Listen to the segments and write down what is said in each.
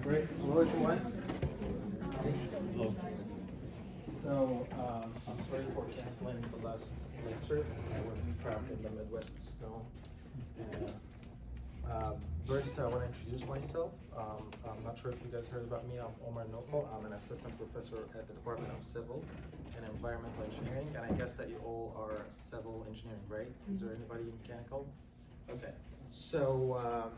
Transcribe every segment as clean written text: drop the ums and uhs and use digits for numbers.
Great. Hello, everyone. Hello. So, I'm sorry for canceling the last lecture. I was trapped in the Midwest snow. And, first, I want to introduce myself. I'm not sure if you guys heard about me. I'm Omar Noko. I'm an assistant professor at the Department of Civil and Environmental Engineering. And I guess that you all are civil engineering, right? Is there anybody in mechanical? Okay. So,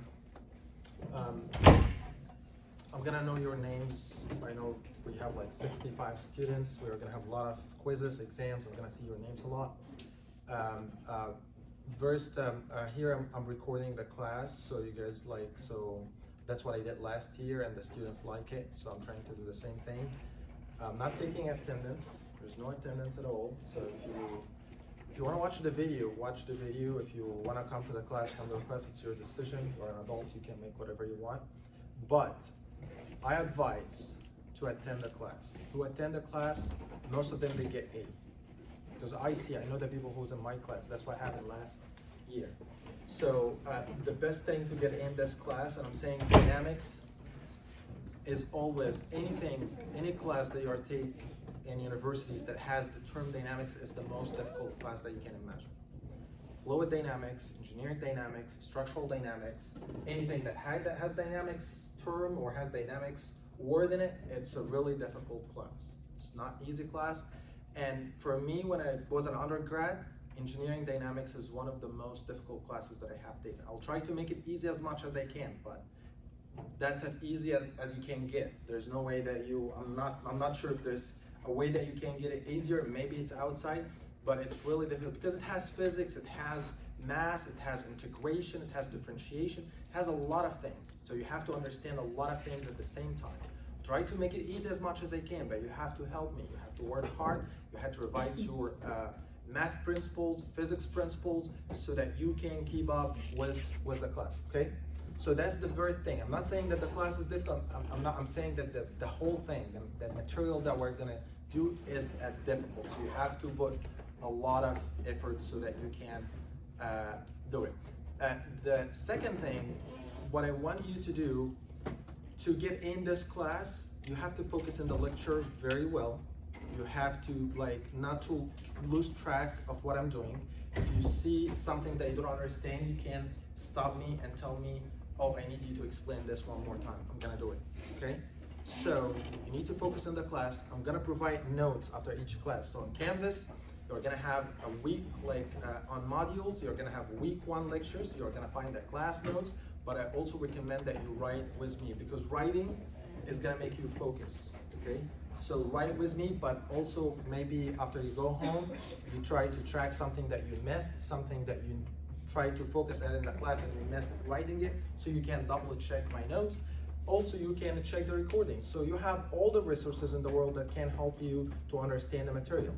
I'm gonna know your names. I know we have like 65 students. We're gonna have a lot of quizzes, exams. I'm gonna see your names a lot. First, here I'm recording the class, so you guys so that's what I did last year, and the students like it, so I'm trying to do the same thing. I'm not taking attendance. There's no attendance at all. So if you want to watch the video, watch the video. If you want to come to the class, come to the class. It's your decision. You're an adult. You can make whatever you want. But I advise to attend the class. To attend the class, most of them, they get A. Because I know the people who's in my class. That's what happened last year. So the best thing to get in this class, and I'm saying dynamics, is always any class that you are taking in universities that has the term dynamics is the most difficult class that you can imagine. Fluid dynamics, engineering dynamics, structural dynamics, anything that has dynamics term or has dynamics word in it, it's a really difficult class. It's not easy class. And for me, when I was an undergrad, engineering dynamics is one of the most difficult classes that I have taken. I'll try to make it easy as much as I can, but that's as easy as you can get. There's no way that I'm not sure if there's a way that you can get it easier. Maybe it's outside, but it's really difficult because it has physics, it has math, it has integration, it has differentiation, it has a lot of things. So you have to understand a lot of things at the same time. Try to make it easy as much as I can, but you have to help me. You have to work hard. You have to revise your math principles, physics principles, so that you can keep up with the class, okay? So that's the first thing. I'm not saying that the class is difficult. I'm saying that the whole thing, the material that we're gonna do is difficult. So you have to put a lot of effort so that you can do it. The second thing, what I want you to do to get in this class, you have to focus in the lecture very well. You have to not to lose track of what I'm doing. If you see something that you don't understand, you can stop me and tell me, oh, I need you to explain this one more time. I'm gonna do it, okay? So you need to focus in the class. I'm gonna provide notes after each class. So on Canvas, you're gonna have a week, on modules, you're gonna have week 1 lectures. You're gonna find the class notes, but I also recommend that you write with me because writing is gonna make you focus, okay? So write with me, but also maybe after you go home, you try to track something that you missed, something that you try to focus on in the class and you missed writing it, so you can double check my notes. Also, you can check the recording. So you have all the resources in the world that can help you to understand the material.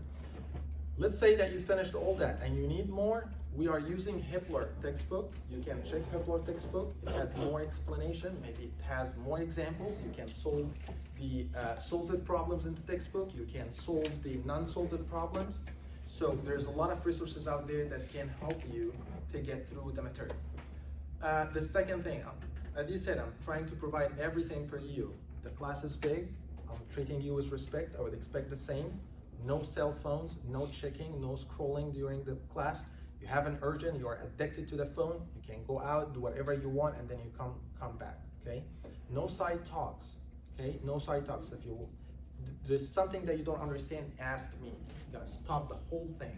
Let's say that you finished all that and you need more. We are using Hippler textbook. You can check Hippler textbook. It has more explanation. Maybe it has more examples. You can solve the solved problems in the textbook. You can solve the non-solved problems. So there's a lot of resources out there that can help you to get through the material. The second thing, as you said, I'm trying to provide everything for you. The class is big. I'm treating you with respect. I would expect the same. No cell phones, no checking, no scrolling during the class. You have an urgent, you are addicted to the phone, you can go out, do whatever you want, and then you come back, okay? No side talks, okay? No side talks. If there's something that you don't understand, ask me. I'm gonna stop the whole thing.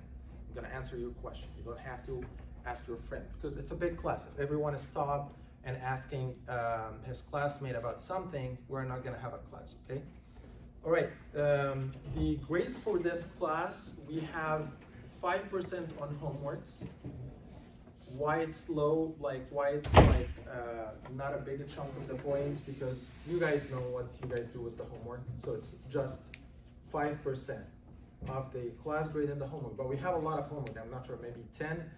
I'm gonna answer your question. You don't have to ask your friend, because it's a big class. If everyone is stopped and asking his classmate about something, we're not gonna have a class, okay? All right, the grades for this class, we have 5% on homeworks. Why it's low, why it's not a big chunk of the points, because you guys know what you guys do with the homework, so it's just 5% of the class grade in the homework. But we have a lot of homework. I'm not sure, maybe 10.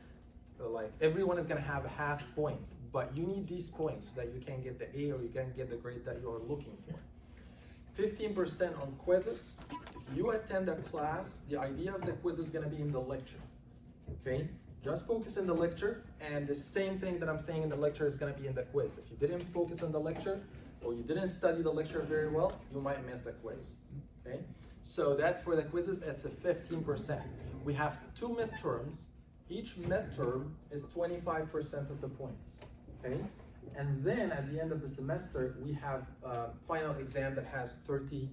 Everyone is gonna have a half point, but you need these points so that you can get the A or you can get the grade that you're looking for. 15% on quizzes. If you attend a class, the idea of the quiz is gonna be in the lecture, okay? Just focus in the lecture, and the same thing that I'm saying in the lecture is gonna be in the quiz. If you didn't focus on the lecture, or you didn't study the lecture very well, you might miss the quiz, okay? So that's for the quizzes, it's a 15%. We have 2 midterms. Each midterm is 25% of the points, okay? And then at the end of the semester, we have a final exam that has 30%.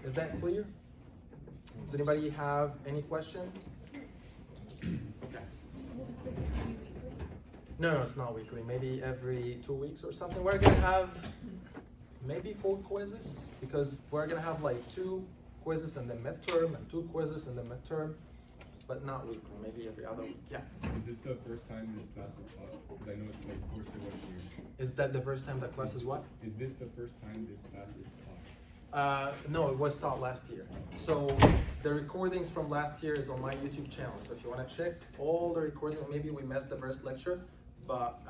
Is that clear? Does anybody have any question? Okay. No, it's not weekly. Maybe every 2 weeks or something. We're gonna have maybe 4 quizzes because we're gonna have like 2 quizzes in the midterm and 2 quizzes in the midterm, but not weekly. Maybe every other week. Yeah. Is this the first time this class is taught? Because I know it's like 4 semesters. Is that the first time the class is what? Is this the first time this class is taught? No, it was taught last year. So the recordings from last year is on my YouTube channel. So if you want to check all the recordings, maybe we missed the first lecture, but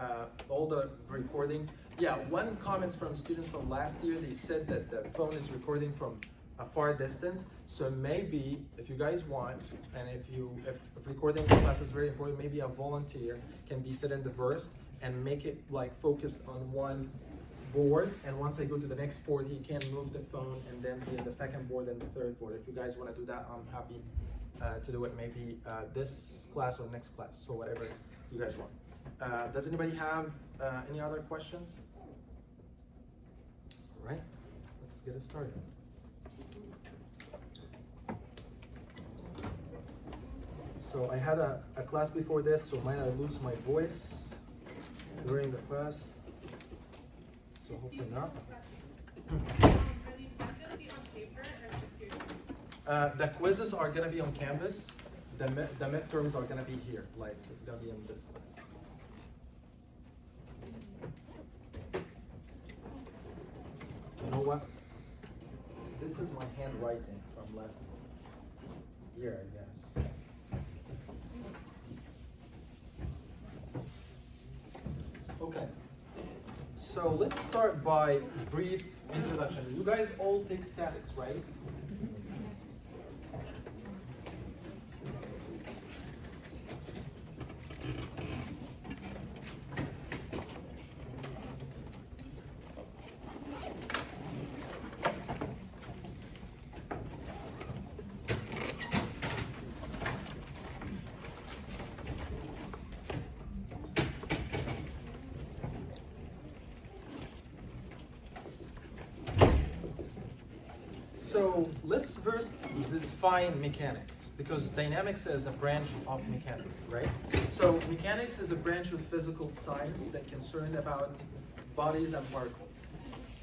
all the recordings. Yeah, one comments from students from last year, they said that the phone is recording from a far distance. So maybe if you guys want, and if recording the class is very important, maybe a volunteer can be sit in the verse and make it like focused on one board, and once I go to the next board, he can move the phone and then be in the second board and the third board. If you guys want to do that, I'm happy to do it maybe this class or next class, so whatever you guys want. Does anybody have any other questions? All right, let's get it started. So I had a class before this, so might I lose my voice during the class? So hopefully not. The quizzes are gonna be on Canvas. The midterms are gonna be here. Like it's gonna be in this class. You know what? This is my handwriting from last year, I guess. Okay. So let's start by brief introduction. You guys all take statics, right? So let's first define mechanics, because dynamics is a branch of mechanics, right? So mechanics is a branch of physical science that concerned about bodies and particles,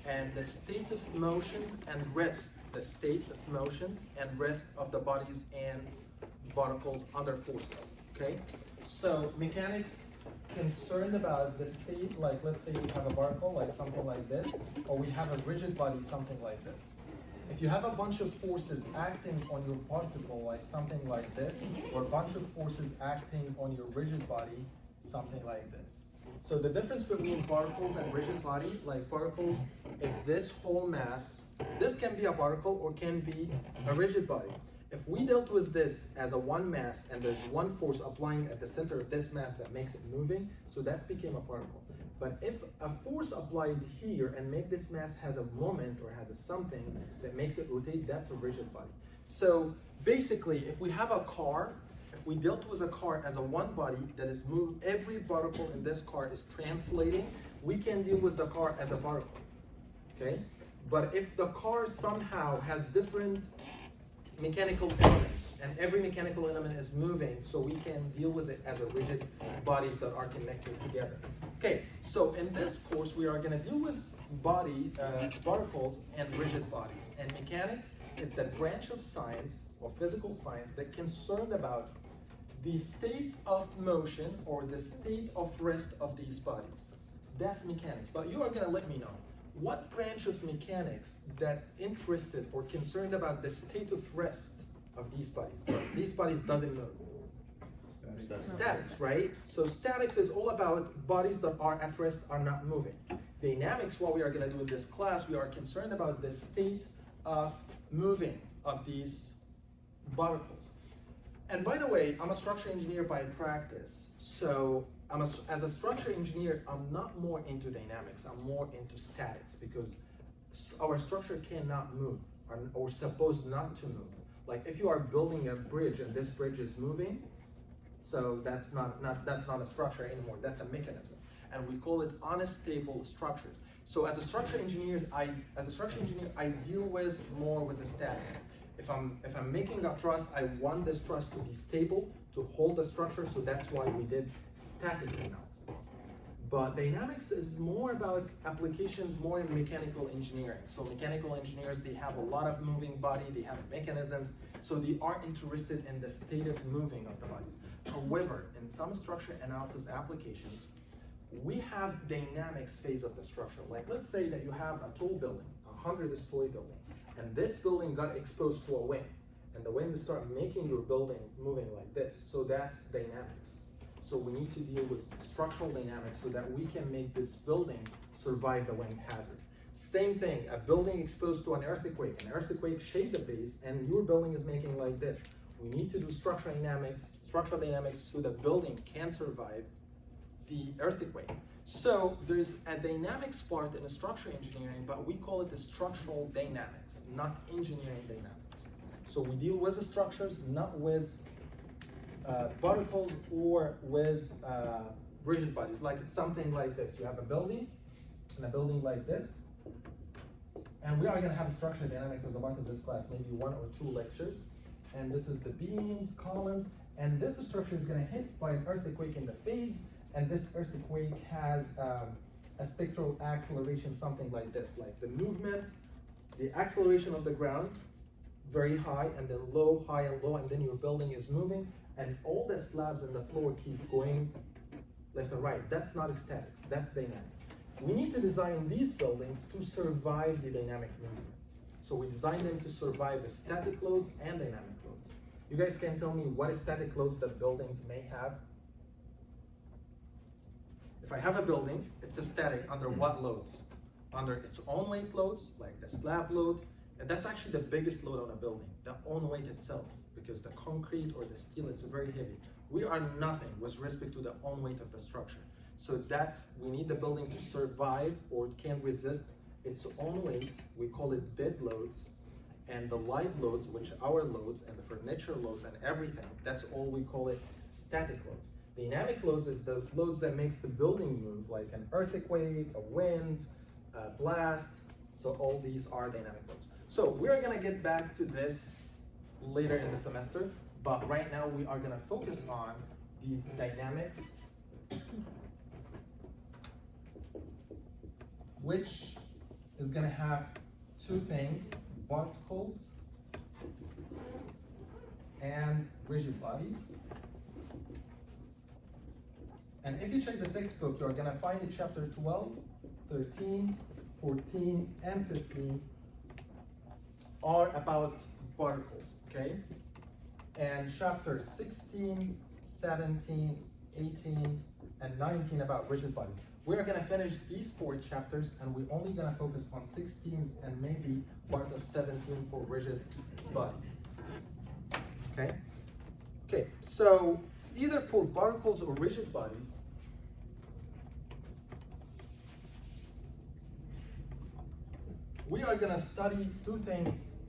and the state of motions and rest, the state of motions and rest of the bodies and particles under forces, okay? So mechanics concerned about the state, like let's say we have a particle, like something like this, or we have a rigid body, something like this. If you have a bunch of forces acting on your particle, like something like this, or a bunch of forces acting on your rigid body, something like this. So the difference between particles and rigid body, like particles, if this whole mass, this can be a particle or can be a rigid body. If we dealt with this as a one mass and there's one force applying at the center of this mass that makes it moving, so that's became a particle. But if a force applied here and make this mass has a moment or has a something that makes it rotate, that's a rigid body. So basically, if we have a car, if we dealt with a car as a one body that is moved, every particle in this car is translating, we can deal with the car as a particle, okay? But if the car somehow has different mechanical elements, and every mechanical element is moving, so we can deal with it as a rigid bodies that are connected together. Okay, so in this course we are going to deal with particles and rigid bodies, and mechanics is the branch of science or physical science that concerned about the state of motion or the state of rest of these bodies. That's mechanics, but you are going to let me know what branch of mechanics that interested or concerned about the state of rest of these bodies. These bodies doesn't move. Statics, right? So statics is all about bodies that are at rest, are not moving. Dynamics, what we are going to do in this class, we are concerned about the state of moving of these particles. And by the way, I'm a structural engineer by practice, so as a structure engineer, I'm not more into dynamics, I'm more into statics, because our structure cannot move, or supposed not to move. Like if you are building a bridge and this bridge is moving, so that's not a structure anymore, that's a mechanism. And we call it unstable structures. So as a structure engineer, I deal with more with the statics. If I'm making a truss, I want this truss to be stable, to hold the structure, so that's why we did statics analysis. But dynamics is more about applications, more in mechanical engineering. So mechanical engineers, they have a lot of moving body, they have mechanisms, so they are interested in the state of moving of the bodies. However, in some structure analysis applications, we have dynamics phase of the structure. Like let's say that you have a tall building, 100-story building, and this building got exposed to a wind, and the wind started making your building moving like this. So that's dynamics. So we need to deal with structural dynamics so that we can make this building survive the wind hazard. Same thing, a building exposed to an earthquake shake the base, and your building is making like this. We need to do structural dynamics so the building can survive the earthquake. So there's a dynamics part in the structural engineering, but we call it the structural dynamics, not engineering dynamics. So we deal with the structures, not with particles or with rigid bodies. Like it's something like this. You have a building, and a building like this. And we are gonna have structural dynamics as a part of this class, maybe 1 or 2 lectures. And this is the beams, columns, and this structure is gonna hit by an earthquake in the face, and this earthquake has a spectral acceleration, something like this, like the movement, the acceleration of the ground, very high, and then low, high and low, and then your building is moving, and all the slabs in the floor keep going left and right. That's not statics, that's dynamic. We need to design these buildings to survive the dynamic movement. So we design them to survive the static loads and dynamic loads. You guys can tell me what static loads that buildings may have? If I have a building, it's a static under what loads? Under its own weight loads, like the slab load, and that's actually the biggest load on a building, the own weight itself, because the concrete or the steel, it's very heavy. We are nothing with respect to the own weight of the structure. So we need the building to survive or can resist its own weight. We call it dead loads, and the live loads, which are our loads and the furniture loads and everything, that's all we call it static loads. Dynamic loads is the loads that makes the building move, like an earthquake, a wind, a blast. So all these are dynamic loads. So we're gonna get back to this later in the semester, but right now we are gonna focus on the dynamics, which is gonna have 2 things, particles and rigid bodies. And if you check the textbook, you're gonna find in chapter 12, 13, 14, and 15 are about particles, okay? And chapter 16, 17, 18, and 19 about rigid bodies. We're gonna finish these 4 chapters, and we're only gonna focus on 16 and maybe part of 17 for rigid bodies, okay? Okay, so either for particles or rigid bodies, we are gonna study 2 things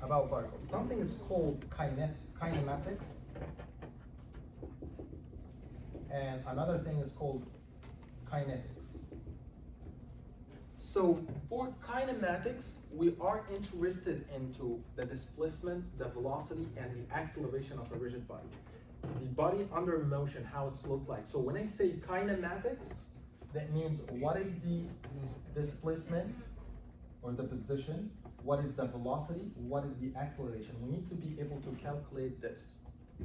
about particles. Something is called kinematics, and another thing is called kinetics. So for kinematics, we are interested into the displacement, the velocity, and the acceleration of a rigid body. The body under motion, how it's looked like. So when I say kinematics, that means what is the displacement or the position, what is the velocity, what is the acceleration. We need to be able to calculate this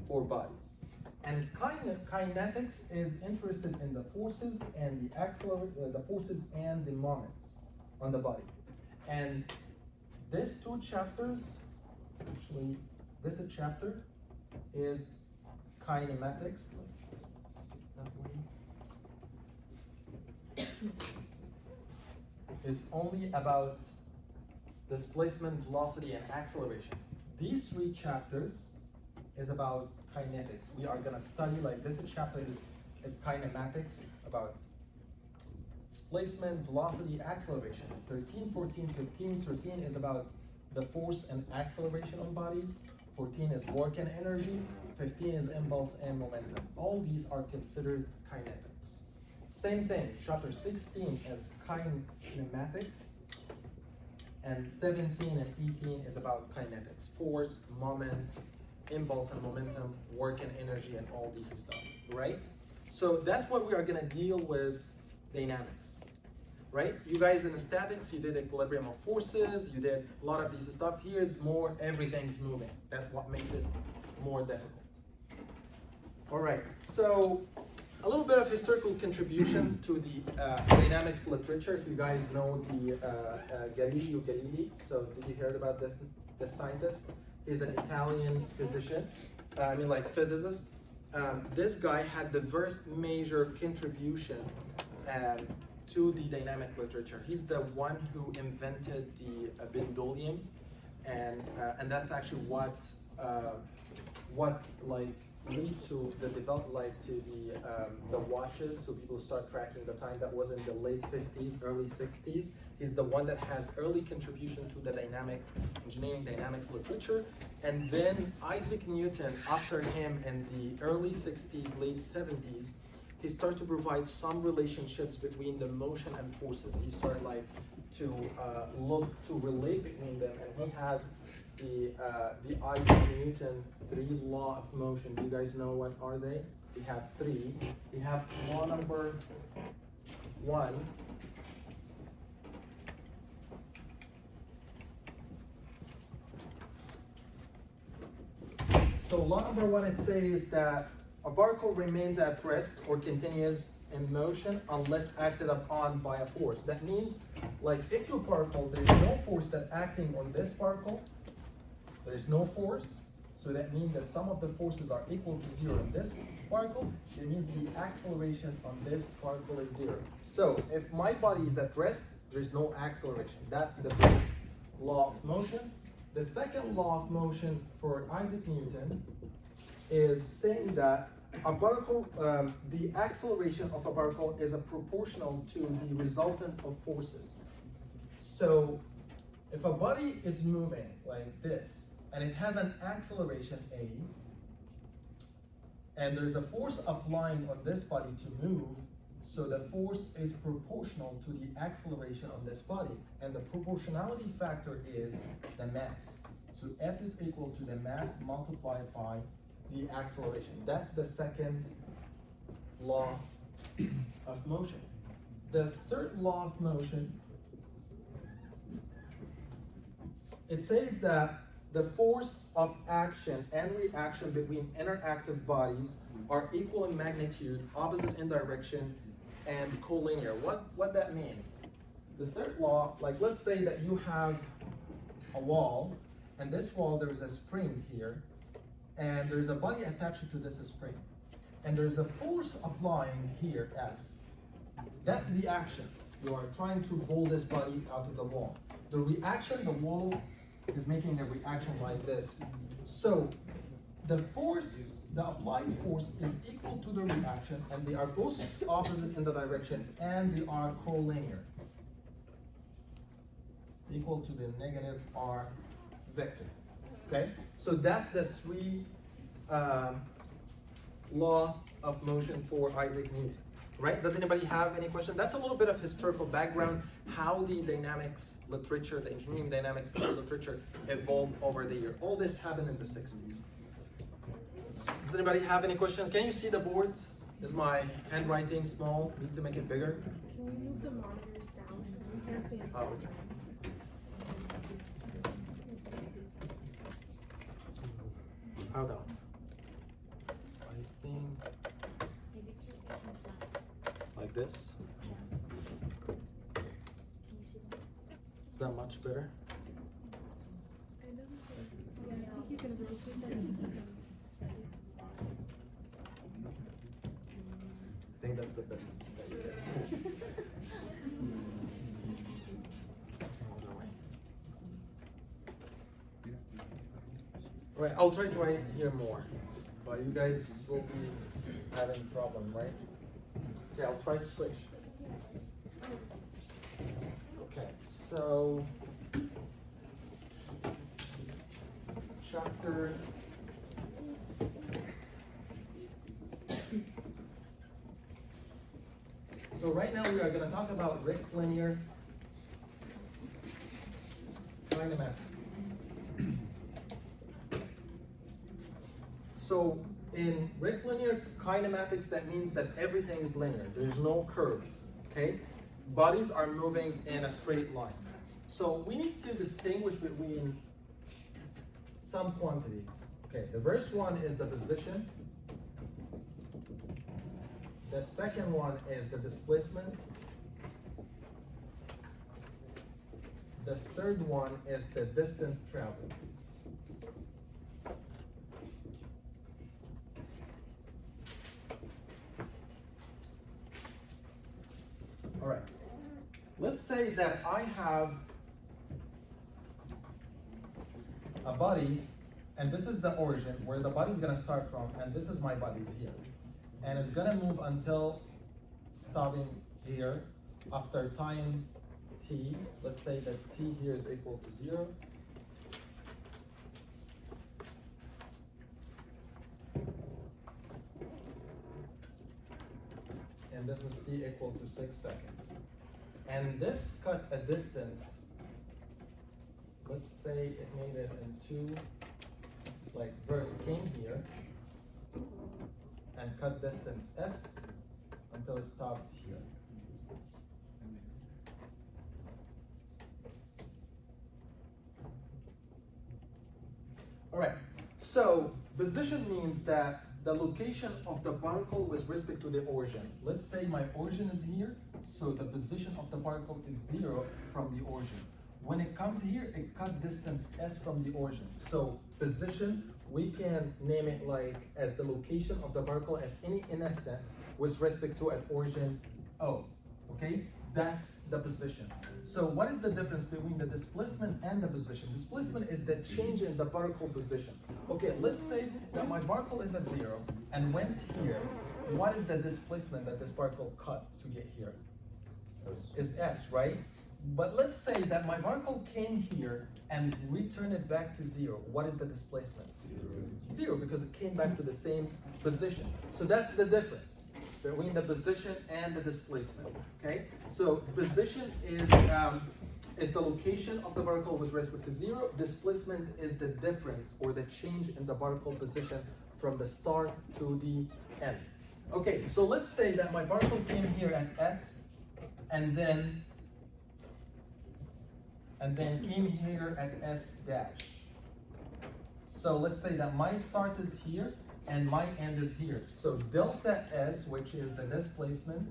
for bodies. And kinetics is interested in the forces and the forces and the moments on the body. And these 2 chapters, actually this chapter is kinematics. Let's get that way. Is only about displacement, velocity, and acceleration. These 3 chapters is about kinetics. We are gonna study, like this chapter is kinematics, about displacement, velocity, acceleration. 13, 14, 15, 13 is about the force and acceleration on bodies. 14 is work and energy. 15 is impulse and momentum. All these are considered kinetics. Same thing, chapter 16 is kinematics. And 17 and 18 is about kinetics. Force, moment, impulse and momentum, work and energy, and all these stuff, right? So that's what we are gonna deal with dynamics, right? You guys in the statics, you did equilibrium of forces, you did a lot of these stuff. Here's more, everything's moving. That's what makes it more difficult. All right, so a little bit of historical contribution to the dynamics literature. If you guys know the Galileo Galilei, so did you hear about this scientist? He's an Italian physician, physicist. This guy had the first major contribution to the dynamic literature. He's the one who invented the pendulum, and that's actually what lead to the the watches, so people start tracking the time. That was in the late 50s, early 60s. He's the one that has early contribution to the dynamic engineering, dynamics literature. And then Isaac Newton, after him in the early 60s, late 70s, he started to provide some relationships between the motion and forces. He started to look to relate between them, and he has the Isaac Newton 3 law of motion. Do you guys know what are they? We have 3. We have law number 1. So law number 1, it says that a particle remains at rest or continues in motion unless acted upon by a force. That means, if your particle, there is no force that acting on this particle, there is no force, so that means that some of the forces are equal to 0 in this particle. It means the acceleration on this particle is 0. So if my body is at rest, there is no acceleration. That's the first law of motion. The second law of motion for Isaac Newton is saying that a particle, the acceleration of a particle is proportional to the resultant of forces. So if a body is moving like this, and it has an acceleration A, and there's a force applying on this body to move, so the force is proportional to the acceleration on this body, and the proportionality factor is the mass. So F is equal to the mass multiplied by the acceleration. That's the second law of motion. The third law of motion, it says that the force of action and reaction between interactive bodies are equal in magnitude, opposite in direction, and collinear. What that mean? The third law, let's say that you have a wall, and this wall there is a spring here, and there's a body attached to this spring, and there's a force applying here, F. That's the action. You are trying to pull this body out of the wall. The reaction, the wall is making a reaction like this. So the force, the applied force is equal to the reaction, and they are both opposite in the direction, and they are collinear, equal to the negative R vector. Okay, so that's the 3 law of motion for Isaac Newton. Right? Does anybody have any question? That's a little bit of historical background, how the dynamics literature, the engineering dynamics literature evolved over the year. All this happened in the 60s. Does anybody have any question? Can you see the board? Is my handwriting small? Need to make it bigger? Can we move the monitors down because we can't see it? Oh, okay. How down? I think like this. Is that much better? I know. Yeah, I think you can rotate that. I think that's the best that you get. Right, I'll try to write here more. but you guys will be having problem, right? Okay, I'll try to switch. Okay, so chapter so right now we are going to talk about rectilinear kinematics. So in rectilinear kinematics, that means that everything is linear. There's no curves, okay? Bodies are moving in a straight line. So we need to distinguish between some quantities. Okay, the first one is the position. The second one is the displacement. The third one is the distance traveled. All right, let's say that I have a body, and this is the origin where the body is going to start from, and this is my body's here. And it's going to move until stopping here after time t. Let's say that t here is equal to 0. And this is t equal to 6 seconds. And this cut a distance, let's say it made it in 2, like verse came here, and cut distance s until it stopped here. All right, so position means that the location of the particle with respect to the origin. Let's say my origin is here, so the position of the particle is 0 from the origin. When it comes here, it cut distance s from the origin. So position, we can name it like as the location of the particle at any instant with respect to an origin O, okay? That's the position. So what is the difference between the displacement and the position? Displacement is the change in the particle position. Okay, let's say that my particle is at 0 and went here. What is the displacement that this particle cut to get here? Is s, right? But let's say that my particle came here and returned it back to 0. What is the displacement? 0, because it came back to the same position. So that's the difference between the position and the displacement, okay? So position is the location of the particle with respect to 0. Displacement is the difference or the change in the particle position from the start to the end. Okay, so let's say that my particle came here at s and then came here at s dash. So let's say that my start is here and my end is here. So delta S, which is the displacement,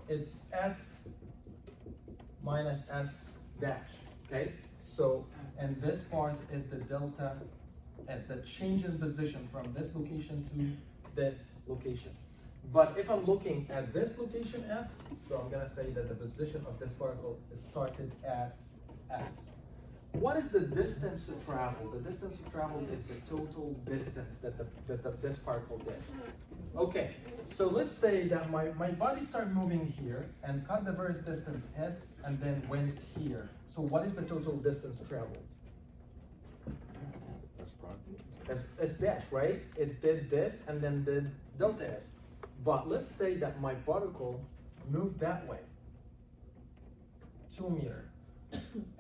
it's S minus S dash, okay? So, and this part is the delta S, the change in position from this location to this location. But if I'm looking at this location S, so I'm gonna say that the position of this particle is started at S. What is the distance to travel? The distance to travel is the total distance that this particle did. Okay, so let's say that my body started moving here and cut the first distance s and then went here. So what is the total distance traveled? S dash, right? It did this and then did delta s. But let's say that my particle moved that way, 2 meters.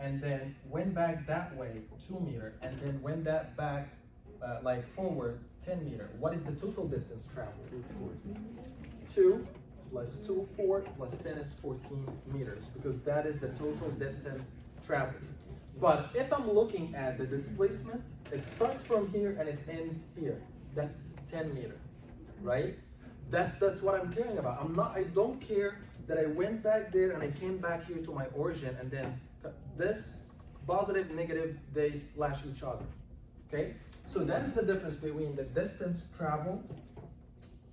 And then went back that way 2 meters, and then went that back like forward 10 meters. What is the total distance traveled? 2 plus 2, 4 plus 10 is 14 meters, because that is the total distance traveled. But if I'm looking at the displacement, it starts from here and it ends here. That's 10 meters, right? That's what I'm caring about. I don't care that I went back there and I came back here to my origin, and then this positive, negative, they slash each other, okay? So that is the difference between the distance traveled,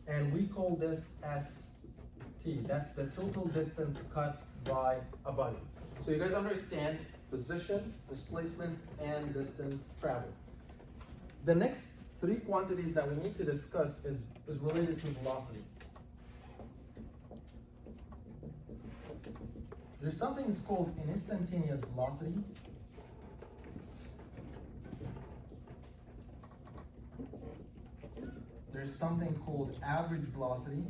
and we call this ST. That's the total distance cut by a body. So you guys understand position, displacement, and distance traveled. The next three quantities that we need to discuss is related to velocity. There's something that's called instantaneous velocity. There's something called average velocity.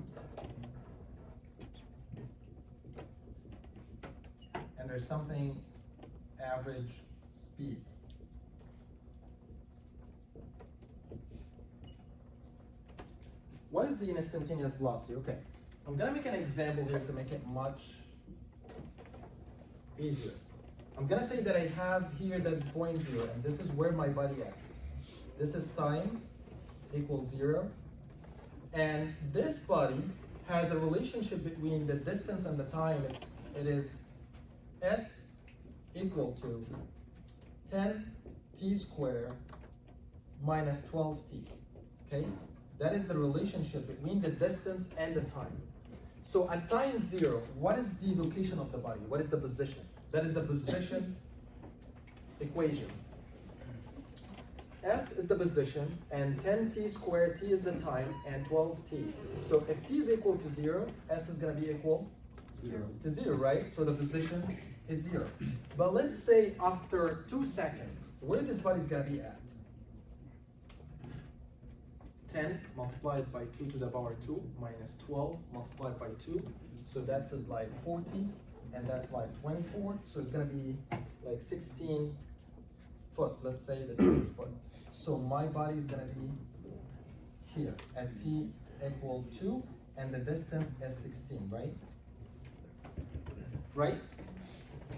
And there's something average speed. What is the instantaneous velocity? Okay, I'm gonna make an example here to make it much easier. I'm gonna say that I have here that's point 0, and this is where my body at. This is time equals 0, and this body has a relationship between the distance and the time. It is s equal to 10t squared minus 12t, okay? That is the relationship between the distance and the time. So at time 0, what is the location of the body? What is the position? That is the position equation. S is the position, and 10t squared, t is the time, and 12t. So if t is equal to 0, S is gonna be equal to 0, right? So the position is 0. But let's say after 2 seconds, where this body is gonna be at? 10 multiplied by 2 to the power 2 minus 12 multiplied by 2. So that's like 40, and that's like 24. So it's gonna be like 16 foot. Let's say that this is foot. So my body is gonna be here at t equal 2, and the distance is 16, right? Right?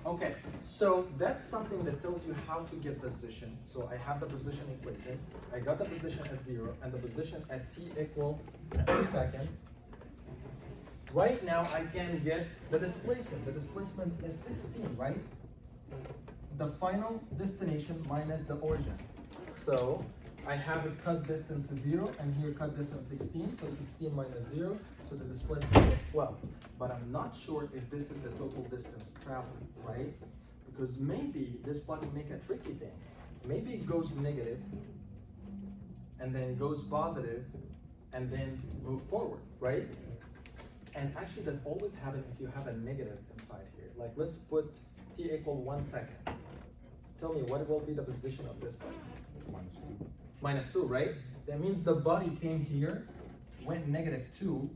Okay, so that's something that tells you how to get position. So I have the position equation. I got the position at 0 and the position at t equal 2 seconds. Right now I can get the displacement. The displacement is 16, right? The final destination minus the origin. So I have it cut distance to 0, and here cut distance 16, so 16 minus 0, so the displacement is 12. But I'm not sure if this is the total distance traveled, right? Because maybe this body make a tricky thing. Maybe it goes negative, and then goes positive, and then move forward, right? And actually that always happens if you have a negative inside here. Like let's put t equal 1 second. Tell me, what will be the position of this body? Minus 2, right? That means the body came here, went negative 2,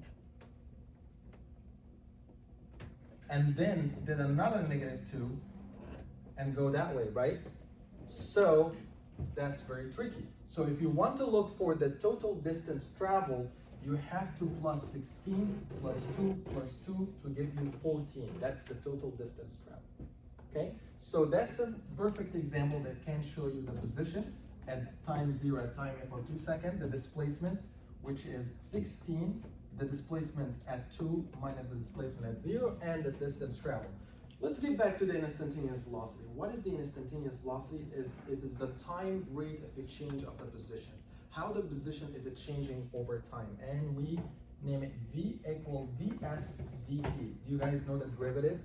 and then did another negative 2, and go that way, right? So that's very tricky. So if you want to look for the total distance traveled, you have to plus 16 plus 2 plus 2 to give you 14. That's the total distance traveled. Okay? So that's a perfect example that can show you the position at time 0 at time equal 2 seconds, the displacement, which is 16, the displacement at 2 minus the displacement at 0, and the distance traveled. Let's get back to the instantaneous velocity. What is the instantaneous velocity? It is the time rate of a change of the position. How the position is it changing over time? And we name it V equal ds dt. Do you guys know the derivative?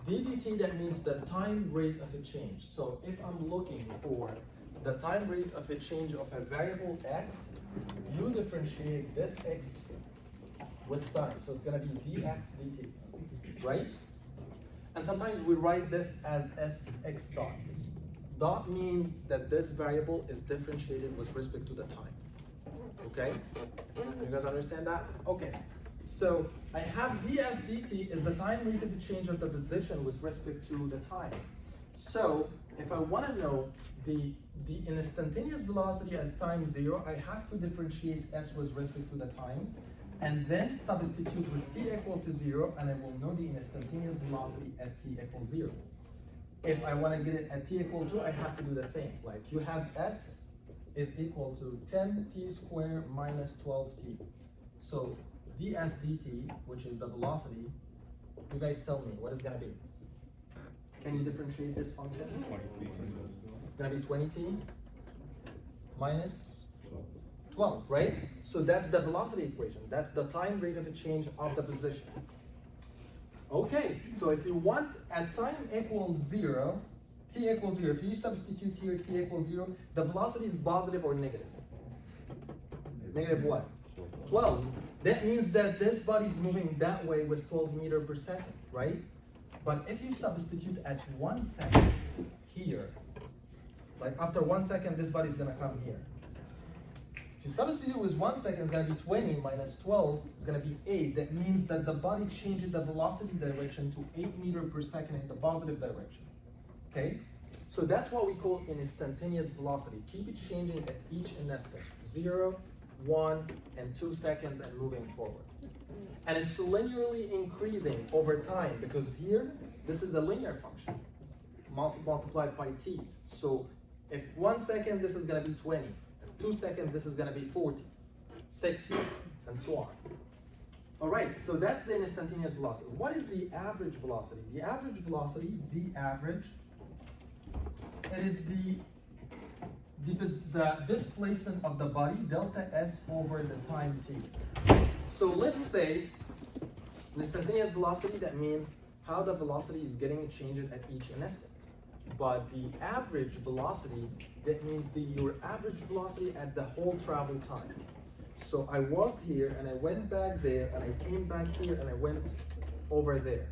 ddt, that means the time rate of a change. So if I'm looking for the time rate of a change of a variable x, you differentiate this x with time. So it's gonna be dx dt, right? And sometimes we write this as sx dot. Dot means that this variable is differentiated with respect to the time. Okay? You guys understand that? Okay. So I have ds dt is the time rate of change of the position with respect to the time. So if I want to know the instantaneous velocity as time 0, I have to differentiate s with respect to the time, and then substitute with t equal to 0, and I will know the instantaneous velocity at t equals 0. If I want to get it at t equal 2, I have to do the same. Like you have s is equal to 10t squared minus 12t. So ds dt, which is the velocity, you guys tell me what it's going to be. Can you differentiate this function? 20t. It's going to be 20t minus 12, right? So that's the velocity equation. That's the time rate of a change of the position. Okay, so if you want at time equals 0, t equals 0, if you substitute here t equals 0, the velocity is positive or negative? Negative what? 12. That means that this body is moving that way with 12 meters per second, right? But if you substitute at 1 second here, like after 1 second, this body is gonna come here. If you substitute with 1 second, it's gonna be 20 minus 12, it's gonna be 8. That means that the body changes the velocity direction to 8 meters per second in the positive direction, okay? So that's what we call an instantaneous velocity. Keep it changing at each instant, 0, 1, and 2 seconds and moving forward. And it's linearly increasing over time because here, this is a linear function multiplied by t. So if 1 second, this is gonna be 20. 2 seconds, this is gonna be 40, 60, and so on. All right, so that's the instantaneous velocity. What is the average velocity? The average velocity, V average, it is the displacement of the body, delta S over the time t. So let's say instantaneous velocity, that means how the velocity is getting changed at each instant. But the average velocity, that means your average velocity at the whole travel time. So I was here and I went back there and I came back here and I went over there,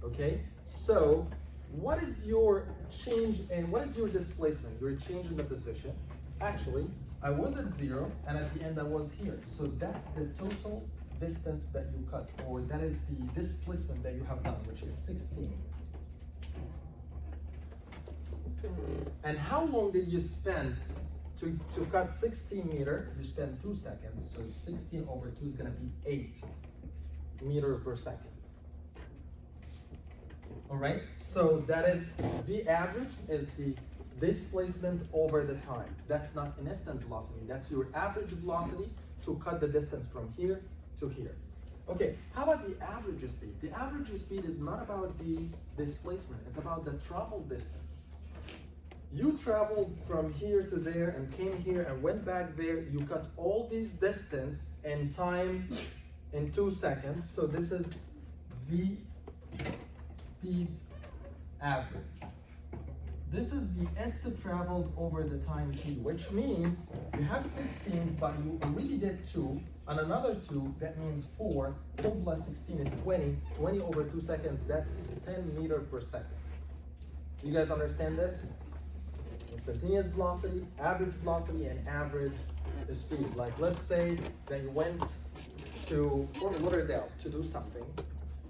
okay? So what is your change and what is your displacement? Your change in the position. Actually, I was at 0 and at the end I was here. So that's the total distance that you cut, or that is the displacement that you have done, which is 16. And how long did you spend to cut 16 meters? You spent 2 seconds, so 16 over 2 is gonna be 8 meters per second. All right, so that is, the average is the displacement over the time. That's not an instant velocity, that's your average velocity to cut the distance from here to here. Okay, how about the average speed? The average speed is not about the displacement, it's about the travel distance. You traveled from here to there and came here and went back there. You cut all this distance in time in 2 seconds. So this is V speed average. This is the S traveled over the time t, which means you have 16s, but you already did 2, and another 2, that means 4. 4 plus 16 is 20. 20 over 2 seconds, that's 10 meters per second. You guys understand this? Instantaneous velocity, and average speed. Like let's say that you went to Fort Lauderdale to do something,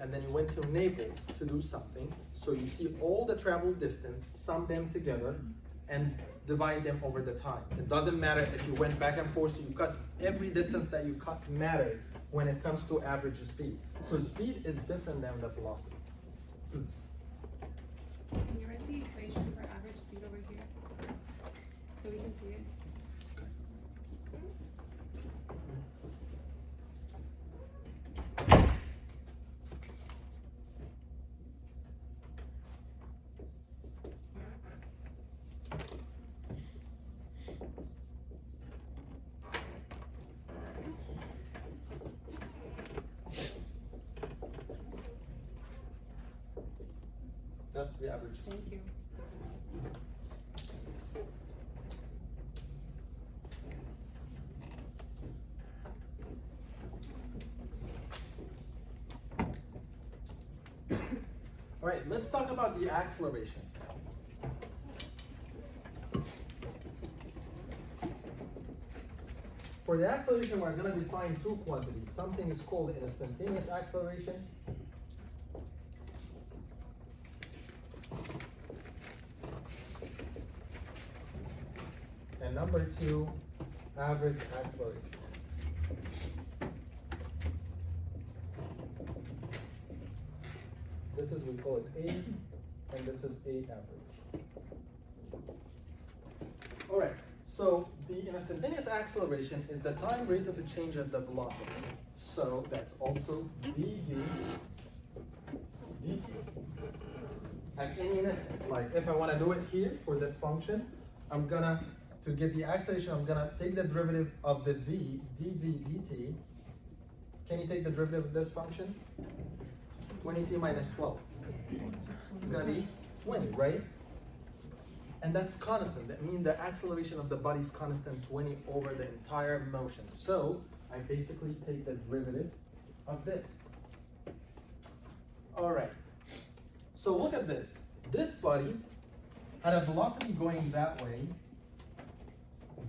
and then you went to Naples to do something. So you see all the travel distance, sum them together, and divide them over the time. It doesn't matter if you went back and forth, so you cut every distance that you cut mattered when it comes to average speed. So speed is different than the velocity. Can you write the equation for average speed over here? So we can see it. That's the average speed. Thank you. All right, let's talk about the acceleration. For the acceleration, we're going to define 2 quantities. Something is called an instantaneous acceleration. And number 2, average acceleration. This is, we call it A, and this is A average. All right, so the instantaneous acceleration is the time rate of a change of the velocity. So that's also dv dt at any instant. Like if I want to do it here for this function, I'm gonna, to get the acceleration, I'm gonna take the derivative of the v, dv dt. Can you take the derivative of this function? 20t minus 12. It's gonna be 20, right? And that's constant. That means the acceleration of the body is constant 20 over the entire motion. So I basically take the derivative of this. All right. So look at this. This body had a velocity going that way,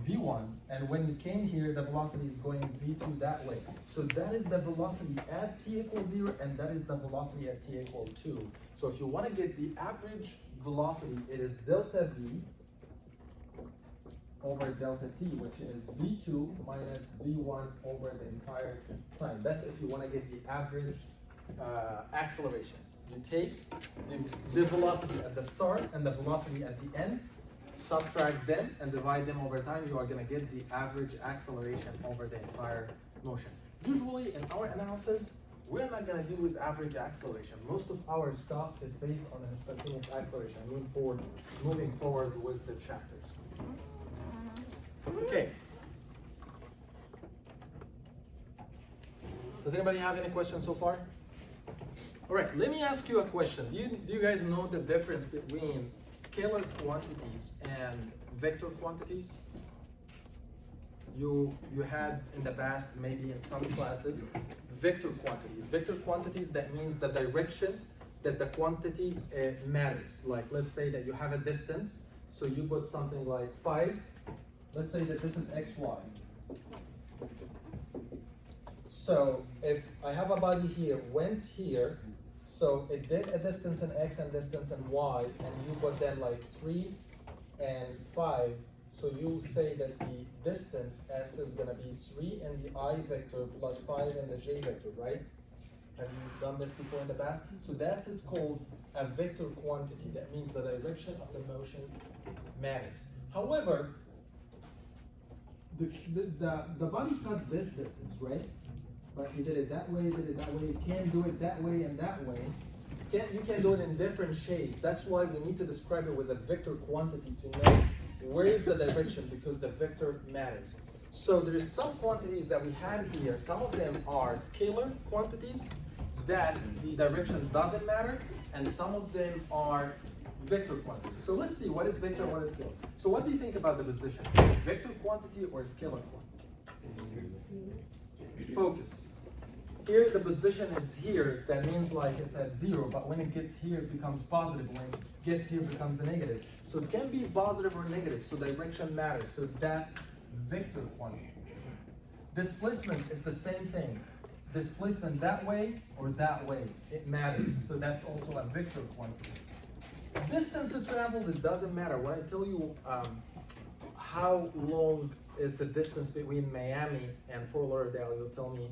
v1, and when it came here, the velocity is going v2 that way. So that is the velocity at t equals 0, and that is the velocity at t equals 2. So if you want to get the average velocity, it is delta v over delta t, which is v2 minus v1 over the entire time. That's if you want to get the average acceleration. You take the velocity at the start and the velocity at the end, subtract them and divide them over time, you are going to get the average acceleration over the entire motion. Usually in our analysis, we're not going to do with average acceleration. Most of our stuff is based on an instantaneous acceleration. I mean, for moving forward with the chapters. Okay. Does anybody have any questions so far? All right, let me ask you a question. Do you guys know the difference between scalar quantities and vector quantities? You had in the past, maybe in some classes, vector quantities. Vector quantities, that means the direction that the quantity matters. Like, let's say that you have a distance, so you put something like 5. Let's say that this is xy. So if I have a body here, went here, so it did a distance in x and distance in y, and you put them like 3 and 5, so you say that the distance s is going to be 3 in the I vector plus 5 in the j vector, right? Have you done this before in the past? So that is called a vector quantity. That means the direction of the motion matters. However, the body cut this distance, right? But you did it that way, did it that way. You can't do it that way and that way. You can do it in different shapes. That's why we need to describe it with a vector quantity to know where is the direction, because the vector matters. So there is some quantities that we had here. Some of them are scalar quantities that the direction doesn't matter, and some of them are vector quantities. So let's see, what is vector, what is scalar? So what do you think about the position? Vector quantity or scalar quantity? Focus. Here the position is here, that means like it's at 0, but when it gets here it becomes positive, when it gets here it becomes a negative. So it can be positive or negative, so direction matters. So that's vector quantity. Displacement is the same thing. Displacement that way or that way, it matters. So that's also a vector quantity. Distance to travel, it doesn't matter. When I tell you how long is the distance between Miami and Fort Lauderdale, you'll tell me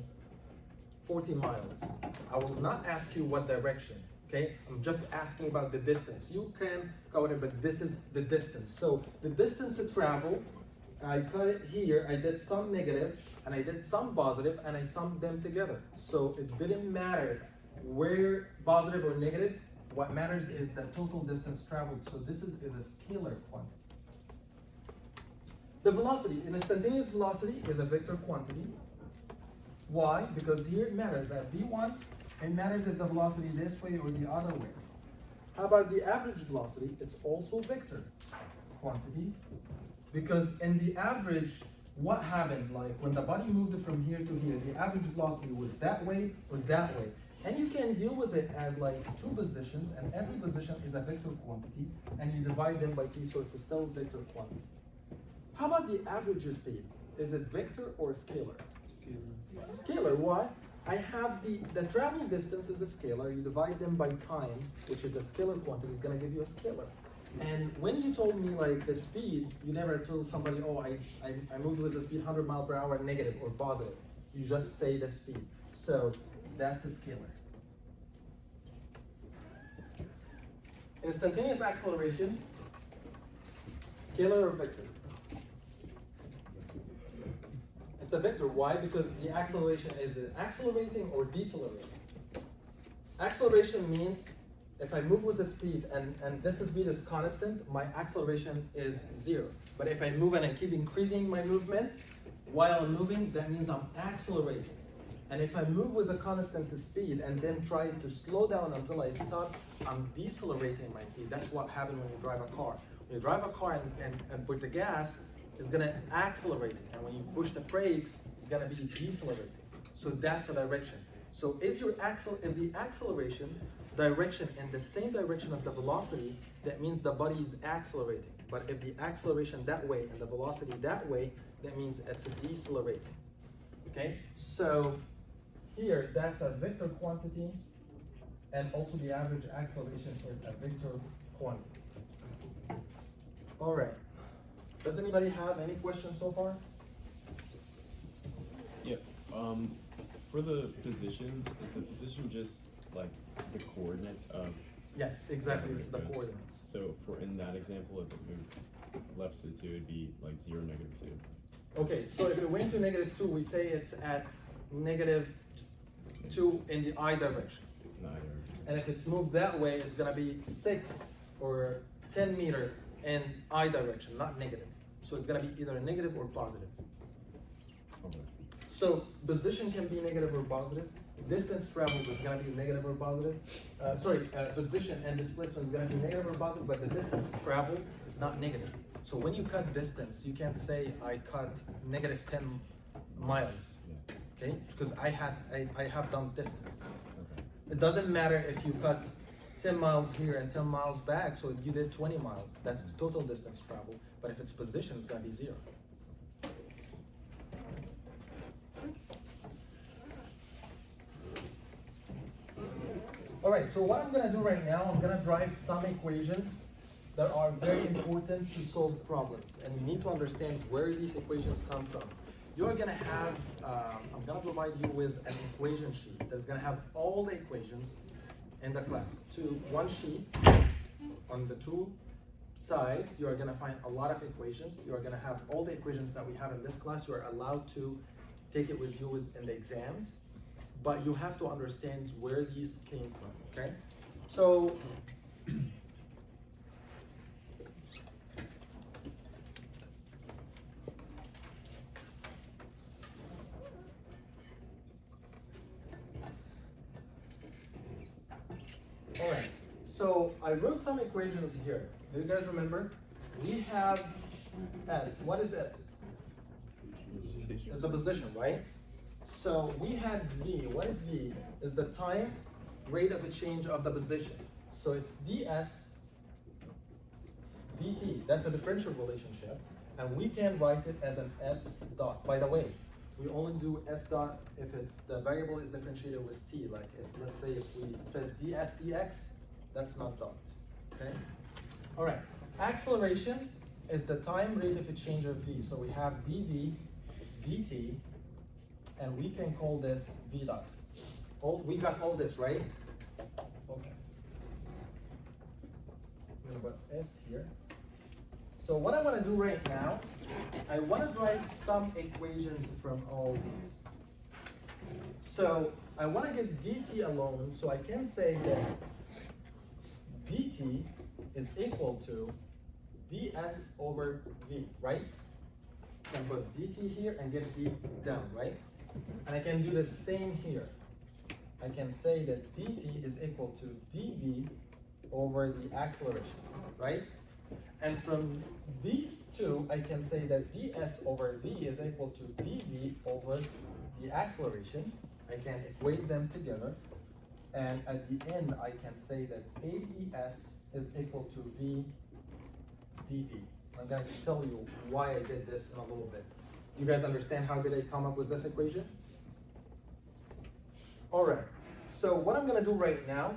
40 miles. I will not ask you what direction, okay? I'm just asking about the distance. You can cover it, but this is the distance. So the distance to travel, I cut it here, I did some negative, and I did some positive, and I summed them together. So it didn't matter where positive or negative. What matters is the total distance traveled. So this is a scalar quantity. The velocity, an instantaneous velocity is a vector quantity. Why? Because here it matters. At v1, it matters if the velocity this way or the other way. How about the average velocity? It's also vector quantity. Because in the average, what happened? Like when the body moved from here to here, the average velocity was that way or that way. And you can deal with it as like 2 positions, and every position is a vector quantity, and you divide them by t, so it's still vector quantity. How about the average speed? Is it vector or scalar? Scalar, why? I have the travel distance is a scalar, you divide them by time, which is a scalar quantity, is gonna give you a scalar. And when you told me like the speed, you never told somebody, oh, I moved with a speed 100 miles per hour, negative or positive. You just say the speed. So that's a scalar. Instantaneous acceleration, scalar or vector? It's a vector. Why? Because the acceleration is accelerating or decelerating. Acceleration means if I move with a speed and this speed is constant, my acceleration is 0. But if I move and I keep increasing my movement while I'm moving, that means I'm accelerating. And if I move with a constant speed and then try to slow down until I stop, I'm decelerating my speed. That's what happens when you drive a car. When you drive a car and put the gas, it's gonna accelerate. And when you push the brakes, it's gonna be decelerating. So that's a direction. So is your if the acceleration direction in the same direction of the velocity, that means the body is accelerating. But if the acceleration that way and the velocity that way, that means it's decelerating. Okay, so here that's a vector quantity, and also the average acceleration is a vector quantity. All right. Does anybody have any questions so far? Yeah. For the position, is the position just like the coordinates of? Yes, exactly. wherever It's it the goes? coordinates. So for in that example, if it moved left to 2, it'd be like 0, -2. Okay, so if it went to -2, we say it's at -2 in the I direction. Neither. And if it's moved that way, it's gonna be 6 or 10 meter in I direction, not negative. So it's gonna be either negative or positive. Okay. So position can be negative or positive. Distance traveled is gonna be negative or positive. Position and displacement is gonna be negative or positive, but the distance traveled is not negative. So when you cut distance, you can't say I cut -10 miles, Yeah. okay? Because I have done distance. Okay. It doesn't matter if you cut 10 miles here and 10 miles back, so you did 20 miles. That's total distance travel. But if it's position, it's gonna be 0. All right, so what I'm gonna do right now, I'm gonna drive some equations that are very important to solve problems. And you need to understand where these equations come from. You're gonna have, I'm gonna provide you with an equation sheet that's gonna have all the equations in the class. One sheet, on the 2 sides, you are gonna find a lot of equations. You are gonna have all the equations that we have in this class. You are allowed to take it with you in the exams, but you have to understand where these came from, okay? So, all right, so I wrote some equations here. Do you guys remember? We have S. What is S? It's the position, right? So we had V. What is V? Is the time rate of a change of the position. So it's ds dt. That's a differential relationship. And we can write it as an S dot. By the way, we only do S dot if it's the variable is differentiated with t. Like if, let's say if we said ds dx, that's not dot, okay? All right, acceleration is the time rate of a change of v. So we have dv dt, and we can call this v dot. We got all this, right? Okay. I'm gonna put S here. So what I want to do right now, I want to drive some equations from all these. So I want to get dt alone, so I can say that dt is equal to ds over v, right? I can put dt here and get v down, right? And I can do the same here. I can say that dt is equal to dv over the acceleration, right? And from these two, I can say that ds over v is equal to dv over the acceleration. I can equate them together. And at the end, I can say that ads is equal to v dv. I'm going to tell you why I did this in a little bit. You guys understand how did I come up with this equation? All right, so what I'm gonna do right now,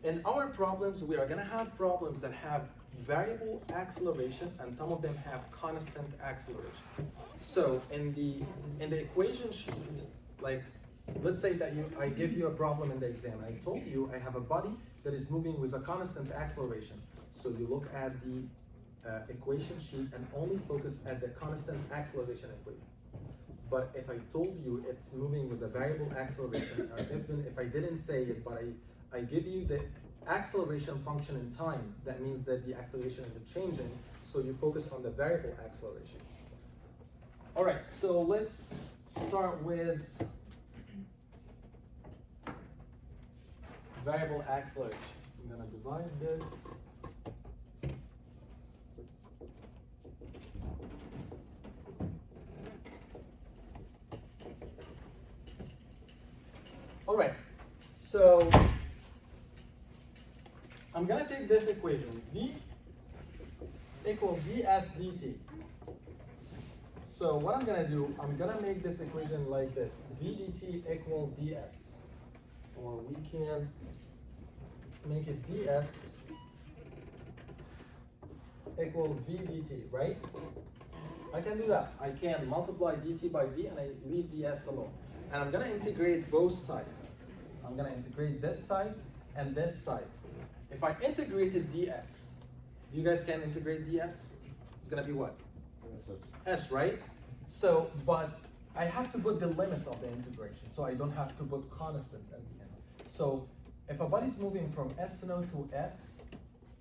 in our problems, we are gonna have problems that have variable acceleration and some of them have constant acceleration. So in the equation sheet, like let's say that I give you a problem in the exam. I told you I have a body that is moving with a constant acceleration. So you look at the equation sheet and only focus at the constant acceleration equation. But if I told you it's moving with a variable acceleration, or even if I didn't say it, but I give you the acceleration function in time, that means that the acceleration is changing, so you focus on the variable acceleration. All right, so let's start with variable acceleration. I'm gonna divide this. All right, so I'm gonna take this equation, v equal ds dt. So what I'm gonna do, I'm gonna make this equation like this, v dt equal ds. Or we can make it ds equal v dt, right? I can do that. I can multiply dt by v and I leave ds alone. And I'm gonna integrate both sides. I'm gonna integrate this side and this side. If I integrated ds, you guys can integrate ds? It's gonna be what? S, right? So, but I have to put the limits of the integration, so I don't have to put constant at the end. So, if a body's moving from S node to S,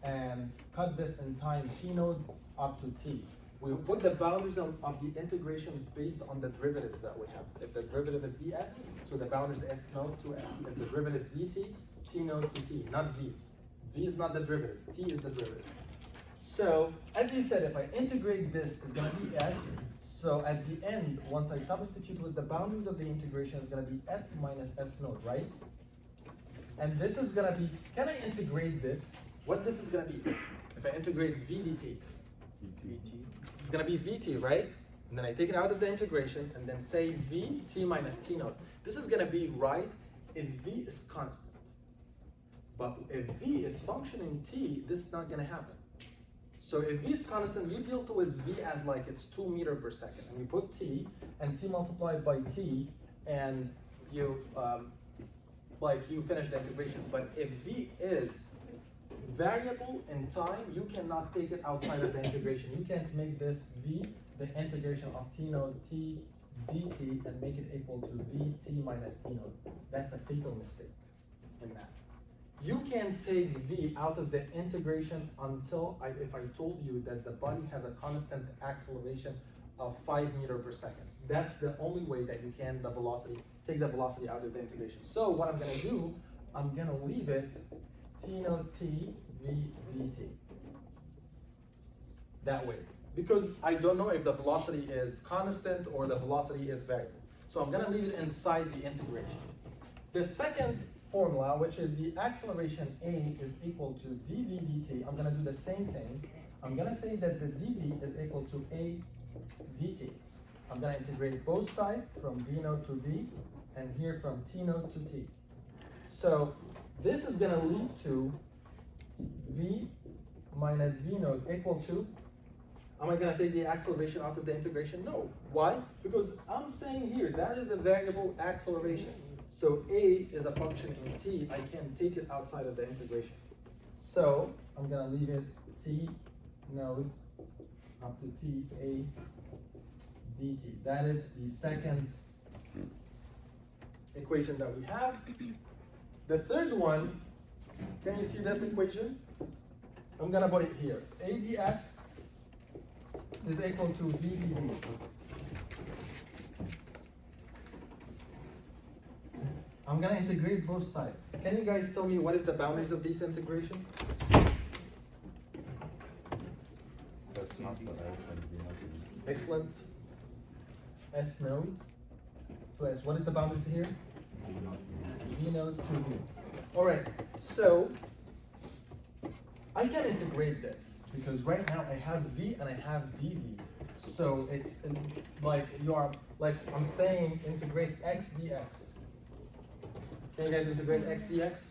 and cut this in time t node up to t, we put the boundaries of the integration based on the derivatives that we have. If the derivative is ds, so the boundary is S node to S. If the derivative dt, t node to t, not v. V is not the derivative, t is the derivative. So, as you said, if I integrate this, it's gonna be s. So at the end, once I substitute with the boundaries of the integration, it's gonna be s minus s node, right? And this is gonna be, can I integrate this? What this is gonna be? If I integrate v dt, it's gonna be vt, right? And then I take it out of the integration and then say v t minus t node. This is gonna be right if v is constant. But if v is functioning t, this is not gonna happen. So if v is constant, you deal with v as like it's 2 meters per second. And you put t, and t multiplied by t, and you you finish the integration. But if v is variable in time, you cannot take it outside of the integration. You can't make this v the integration of t node t dt and make it equal to v t minus t node. That's a fatal mistake in that. You can take v out of the integration until if I told you that the body has a constant acceleration of 5 meters per second. That's the only way that you can take the velocity out of the integration. So what I'm gonna do, I'm gonna leave it t node t v dt. That way. Because I don't know if the velocity is constant or the velocity is variable. So I'm gonna leave it inside the integration. The second formula, which is the acceleration a is equal to dv dt, I'm gonna do the same thing. I'm gonna say that the dv is equal to a dt. I'm gonna integrate both sides from v node to v, and here from t node to t. So this is gonna lead to v minus v node equal to, am I gonna take the acceleration out of the integration? No. Why? Because I'm saying here, that is a variable acceleration. So a is a function in t, I can take it outside of the integration. So I'm gonna leave it t node up to t a dt. That is the second equation that we have. The third one, can you see this equation? I'm gonna put it here. ADS is equal to VDV. I'm gonna integrate both sides. Can you guys tell me what is the boundaries of this integration? That's not the S and V node. Excellent. S node to S. What is the boundaries here? V node to V. All right. So I can integrate this because right now I have V and I have dV. So it's like I'm saying integrate x dx. Can you guys integrate x dx?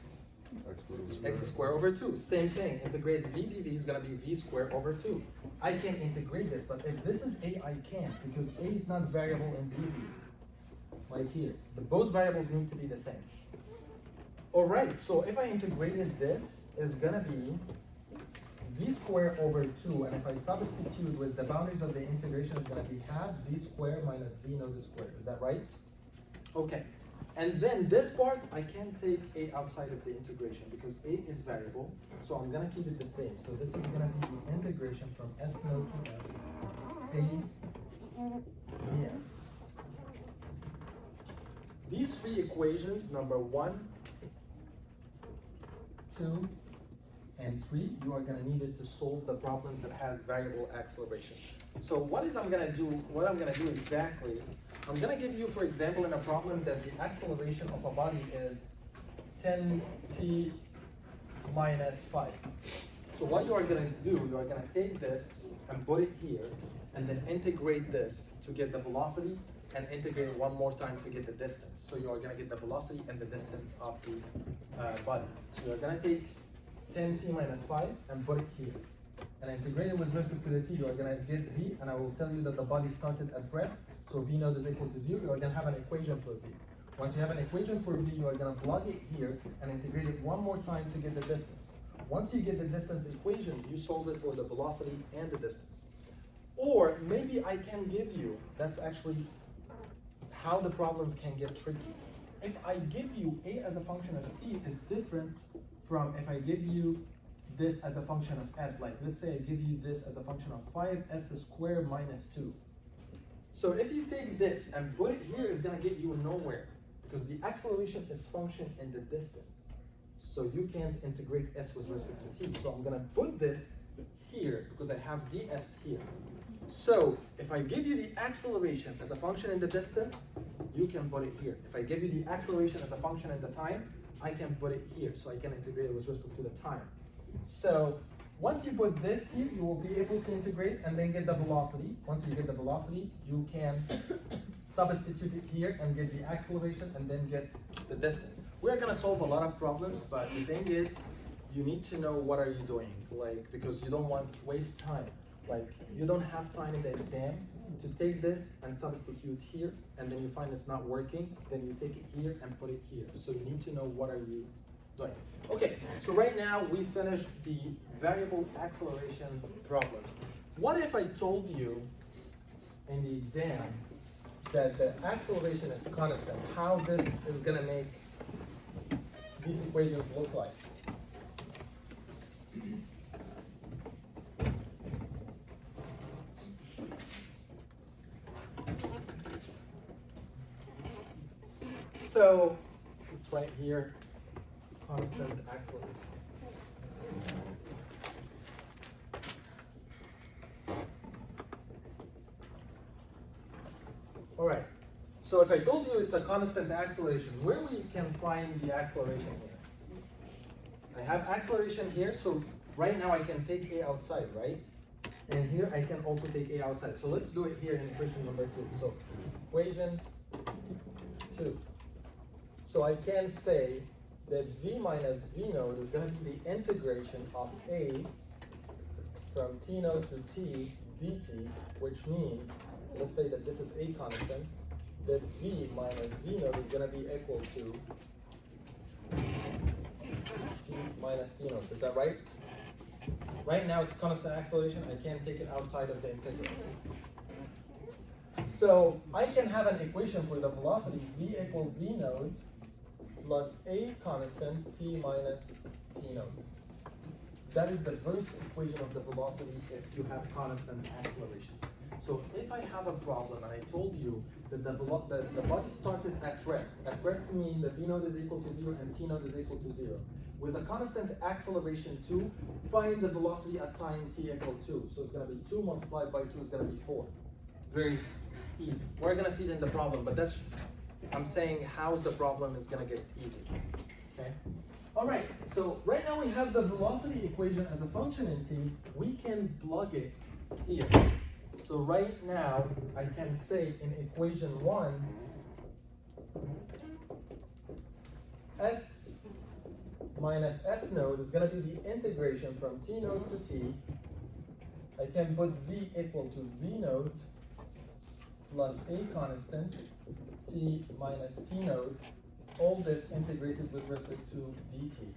X squared over 2. Same thing. Integrate v dv is going to be v squared over 2. I can integrate this, but if this is a, I can't because a is not variable in dv. Like here. Both variables need to be the same. Alright, so if I integrated this, it's going to be v squared over 2. And if I substitute with the boundaries of the integration, it's going to be half v squared minus v node squared. Is that right? Okay. And then this part, I can't take a outside of the integration because a is variable, so I'm gonna keep it the same. So this is gonna be the integration from s node to s, a ds. These three equations, number 1, 2, and 3, you are gonna need it to solve the problems that has variable acceleration. So what I'm gonna do exactly, I'm gonna give you, for example, in a problem that the acceleration of a body is 10t minus 5. So what you are gonna do, you are gonna take this and put it here, and then integrate this to get the velocity, and integrate one more time to get the distance. So you are gonna get the velocity and the distance of the body. So you're gonna take 10t minus 5 and put it here. And integrate it with respect to the t, you are gonna get v, and I will tell you that the body started at rest, so v naught is equal to 0, you are gonna have an equation for v. Once you have an equation for v, you are gonna plug it here and integrate it one more time to get the distance. Once you get the distance equation, you solve it for the velocity and the distance. Or maybe I can give you, that's actually how the problems can get tricky. If I give you a as a function of t is different from if I give you this as a function of s. Like let's say I give you this as a function of 5s squared minus 2. So if you take this and put it here, it's gonna get you nowhere because the acceleration is function in the distance. So you can't integrate s with respect to t. So I'm gonna put this here because I have ds here. So if I give you the acceleration as a function in the distance, you can put it here. If I give you the acceleration as a function in the time, I can put it here. So I can integrate it with respect to the time. So once you put this here, you will be able to integrate and then get the velocity. Once you get the velocity, you can substitute it here and get the acceleration and then get the distance. We're gonna solve a lot of problems, but the thing is, you need to know what are you doing, like, because you don't want to waste time. Like, you don't have time in the exam to take this and substitute here, and then you find it's not working, then you take it here and put it here. So you need to know what are you doing. Okay, so right now we finished the variable acceleration problem. What if I told you in the exam that the acceleration is constant? How this is gonna make these equations look like? So it's right here, constant acceleration. All right, so if I told you it's a constant acceleration, where we can find the acceleration here? I have acceleration here, so right now I can take A outside, right? And here I can also take A outside. So let's do it here in equation number 2. So equation 2. So I can say that v minus v naught is going to be the integration of a from t naught to t dt, which means, let's say that this is a constant, that v minus v naught is going to be equal to t minus t naught. Is that right? Right now it's constant acceleration. I can't take it outside of the integral. So I can have an equation for the velocity v equal v naught plus a constant t minus t naught. That is the first equation of the velocity if you have constant acceleration. So if I have a problem and I told you that the body started at rest means that v naught is equal to 0 and t naught is equal to 0. With a constant acceleration 2, find the velocity at time t equal 2. So it's going to be 2 multiplied by 2 is going to be 4. Very easy. We're going to see it in the problem, but that's, I'm saying how's the problem is going to get easy. Okay. All right. So right now we have the velocity equation as a function in t. We can plug it here. So right now I can say in equation 1, s minus s naught is going to be the integration from t naught to t. I can put v equal to v naught plus a constant t minus t naught, all this integrated with respect to dt.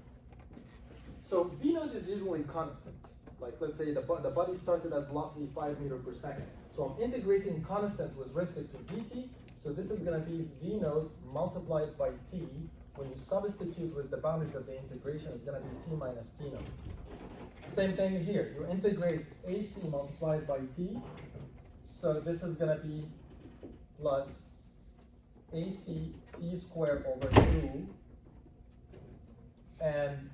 So v naught is usually constant. Like let's say the body started at velocity 5 meters per second. So I'm integrating constant with respect to dt. So this is going to be v naught multiplied by t. When you substitute with the boundaries of the integration, it's going to be t minus t naught. Same thing here. You integrate ac multiplied by t. So this is going to be plus ac t squared over 2. And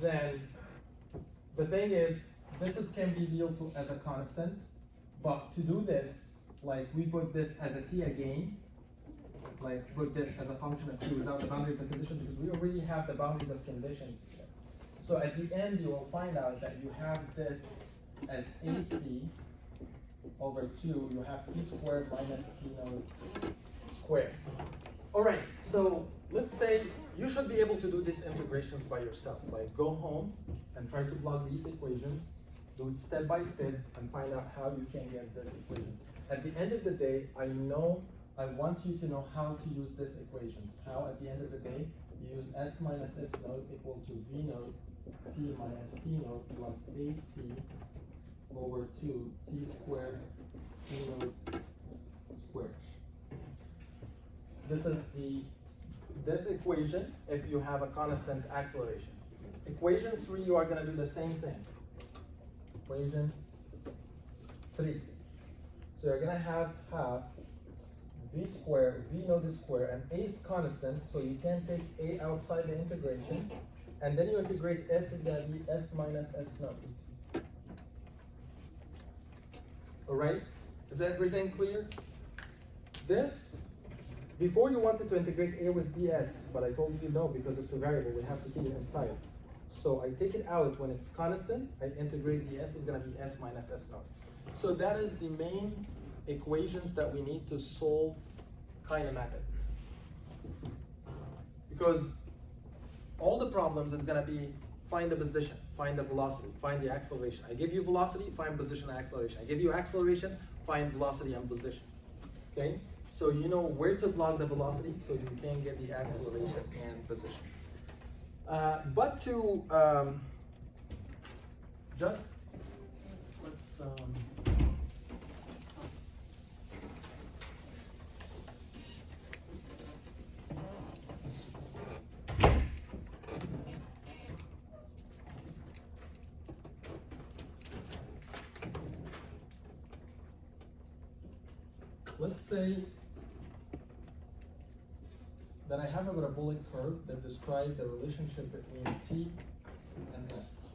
then the thing is, can be dealt to as a constant, but to do this, like we put this as a t again, like put this as a function of t without the boundary of the condition, because we already have the boundaries of conditions here. So at the end, you will find out that you have this as AC over 2, you have t squared minus t naught squared. All right, so let's say you should be able to do these integrations by yourself. Like go home and try to plug these equations, do it step by step, and find out how you can get this equation. At the end of the day, I want you to know how to use these equations. How at the end of the day, you use s minus s naught equal to v naught t minus t naught plus ac over 2 t squared t naught squared. This is this equation if you have a constant acceleration. Equation 3, you are going to do the same thing. Equation 3. So you're going to have half v squared, v naught is square, and a is constant, so you can take a outside the integration, and then you integrate s is going to be s minus s naught. Alright? Is everything clear? This, before you wanted to integrate a with ds, but I told you no because it's a variable, we have to keep it inside. So I take it out when it's constant, I integrate the s is going to be s minus s naught. So that is the main equations that we need to solve kinematics. Because all the problems is going to be find the position, find the velocity, find the acceleration. I give you velocity, find position and acceleration. I give you acceleration, find velocity and position. Okay? So you know where to plug the velocity so you can get the acceleration and position. But to just, let's, let's say that I have a parabolic curve that describes the relationship between t and s.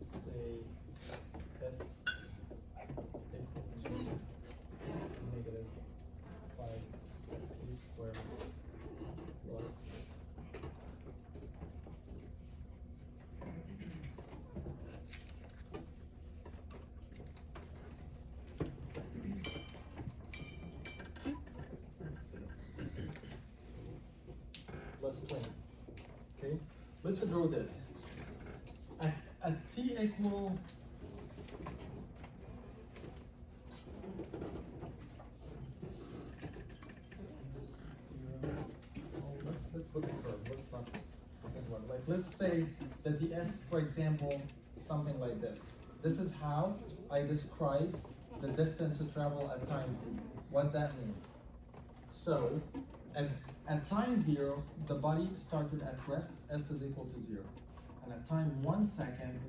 Let's say s equal to negative 5t squared plus plus 20. Okay, let's draw this. At t equal let's put the curve. Let's not think about it. Like let's say that the s, for example, something like this. This is how I describe the distance to travel at time t. What that means? So at time 0, the body started at rest, s is equal to 0. And at time 1 second,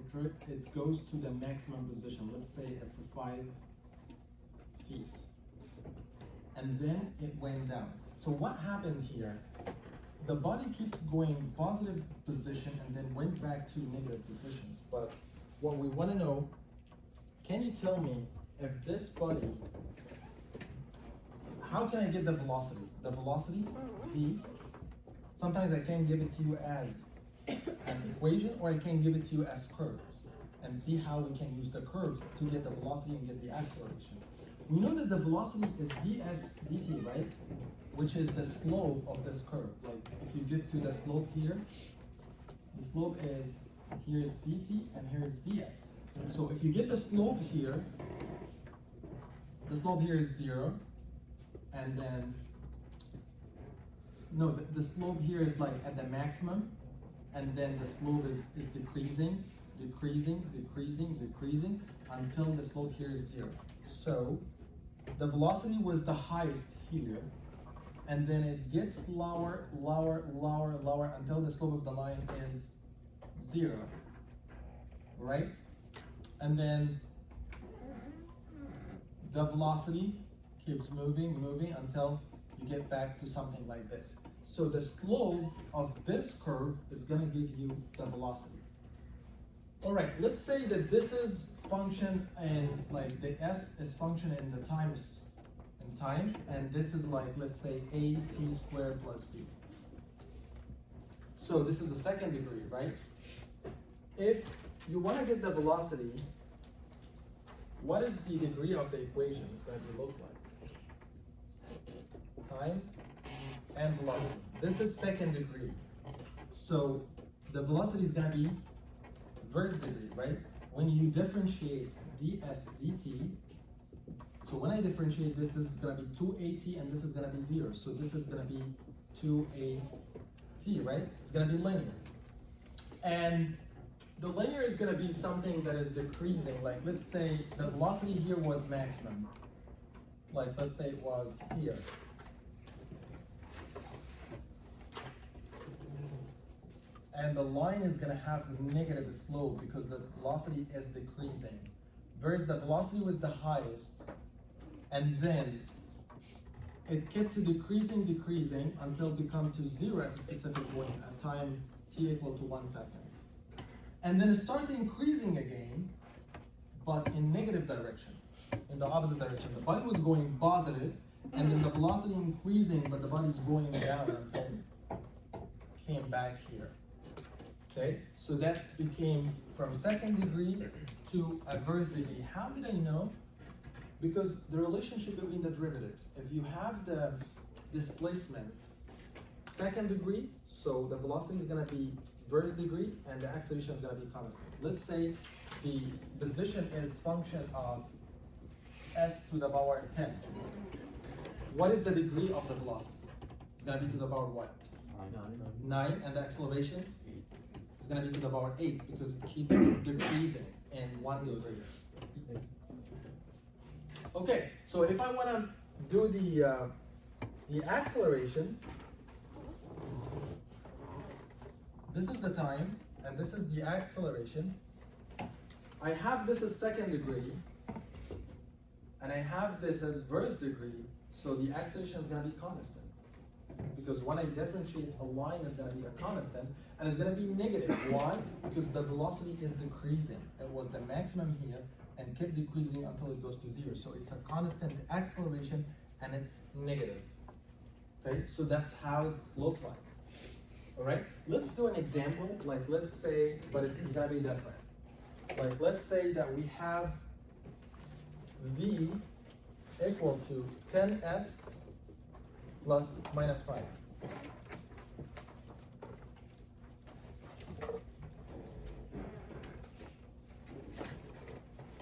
it goes to the maximum position. Let's say it's 5 feet. And then it went down. So what happened here? The body keeps going positive position and then went back to negative positions. But what we want to know, can you tell me if this body, how can I get the velocity? The velocity, v, sometimes I can give it to you as an equation or I can give it to you as curves and see how we can use the curves to get the velocity and get the acceleration. We know that the velocity is ds dt, right? Which is the slope of this curve. Like if you get to the slope here, the slope is, here is dt and here is ds. So if you get the slope here, the slope here is 0, and then, no, the slope here is like at the maximum, and then the slope is decreasing, decreasing, decreasing, decreasing, until the slope here is 0. So the velocity was the highest here, and then it gets lower, lower, lower, lower, until the slope of the line is 0, right? And then the velocity keeps moving until you get back to something like this. So the slope of this curve is gonna give you the velocity. All right, let's say that this is function and like the s is function in the time, and this is like, let's say a t squared plus b. So this is the second degree, right? If you want to get the velocity, what is the degree of the equation is going to look like? Time and velocity. This is second degree. So the velocity is going to be first degree, right? When you differentiate ds dt, so when I differentiate this, this is going to be 2at and this is going to be 0. So this is going to be 2at, right? It's going to be linear. And the linear is going to be something that is decreasing. Like, let's say the velocity here was maximum. Like, let's say it was here. And the line is going to have negative slope because the velocity is decreasing. Whereas the velocity was the highest, and then it kept decreasing until it become to 0 at a specific point at time t equal to 1 second. And then it started increasing again, but in negative direction, in the opposite direction. The body was going positive, and then the velocity increasing, but the body is going down until it came back here. Okay, so that's became from second degree to a first degree. How did I know? Because the relationship between the derivatives. If you have the displacement second degree, so the velocity is going to be first degree and the acceleration is going to be constant. Let's say the position is function of s to the power 10. What is the degree of the velocity? It's going to be to the power what? 9, and the acceleration is going to be to the power 8 because it keeps decreasing in 1 degree. Okay, so if I want to do the acceleration, this is the time, and this is the acceleration. I have this as second degree, and I have this as first degree, so the acceleration is going to be constant. Because when I differentiate, a line is going to be a constant, and it's going to be negative. Why? Because the velocity is decreasing. It was the maximum here, and kept decreasing until it goes to 0. So it's a constant acceleration, and it's negative. Okay, so that's how it's looked like. All right, let's do an example. Like, let's say, but it's gonna be different. Like, let's say that we have v equal to 10s plus minus 5.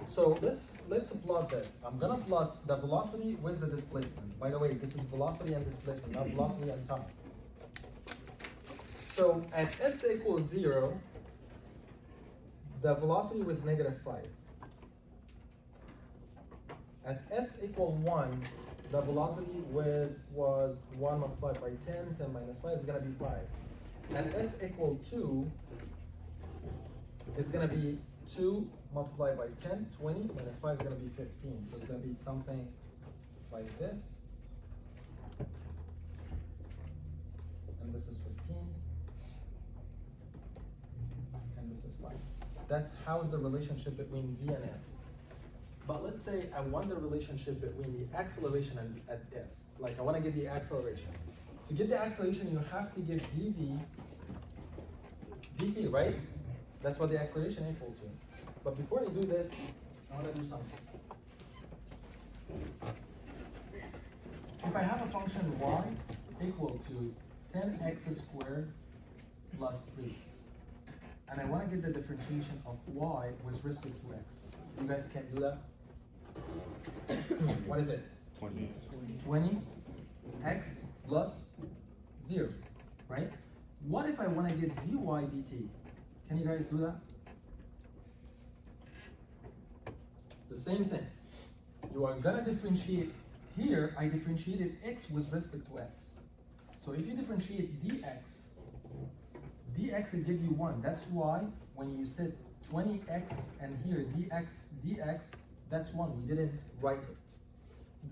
So let's plot this. I'm gonna plot the velocity with the displacement. By the way, this is velocity and displacement, not velocity and time. So at s equals 0, the velocity was negative 5. At s equal 1, the velocity was 1 multiplied by 10, 10 minus 5 is gonna be 5. At s equal 2, is gonna be 2 multiplied by 10, 20, minus 5 is gonna be 15. So it's gonna be something like this. And this is 15. And this is 5. That's how's the relationship between v and s. But let's say I want the relationship between the acceleration and at s. Like I want to get the acceleration. To get the acceleration, you have to get dv dt, right? That's what the acceleration equal to. But before I do this, I want to do something. If I have a function y equal to 10x squared plus 3, and I want to get the differentiation of y with respect to x, you guys can do that? What is it? 20. 20x plus 0, right? What if I want to get dy dt? Can you guys do that? It's the same thing. You are gonna differentiate here. I differentiated x with respect to x. So if you differentiate dx will give you 1. That's why when you said 20x and here dx, that's 1. We didn't write it.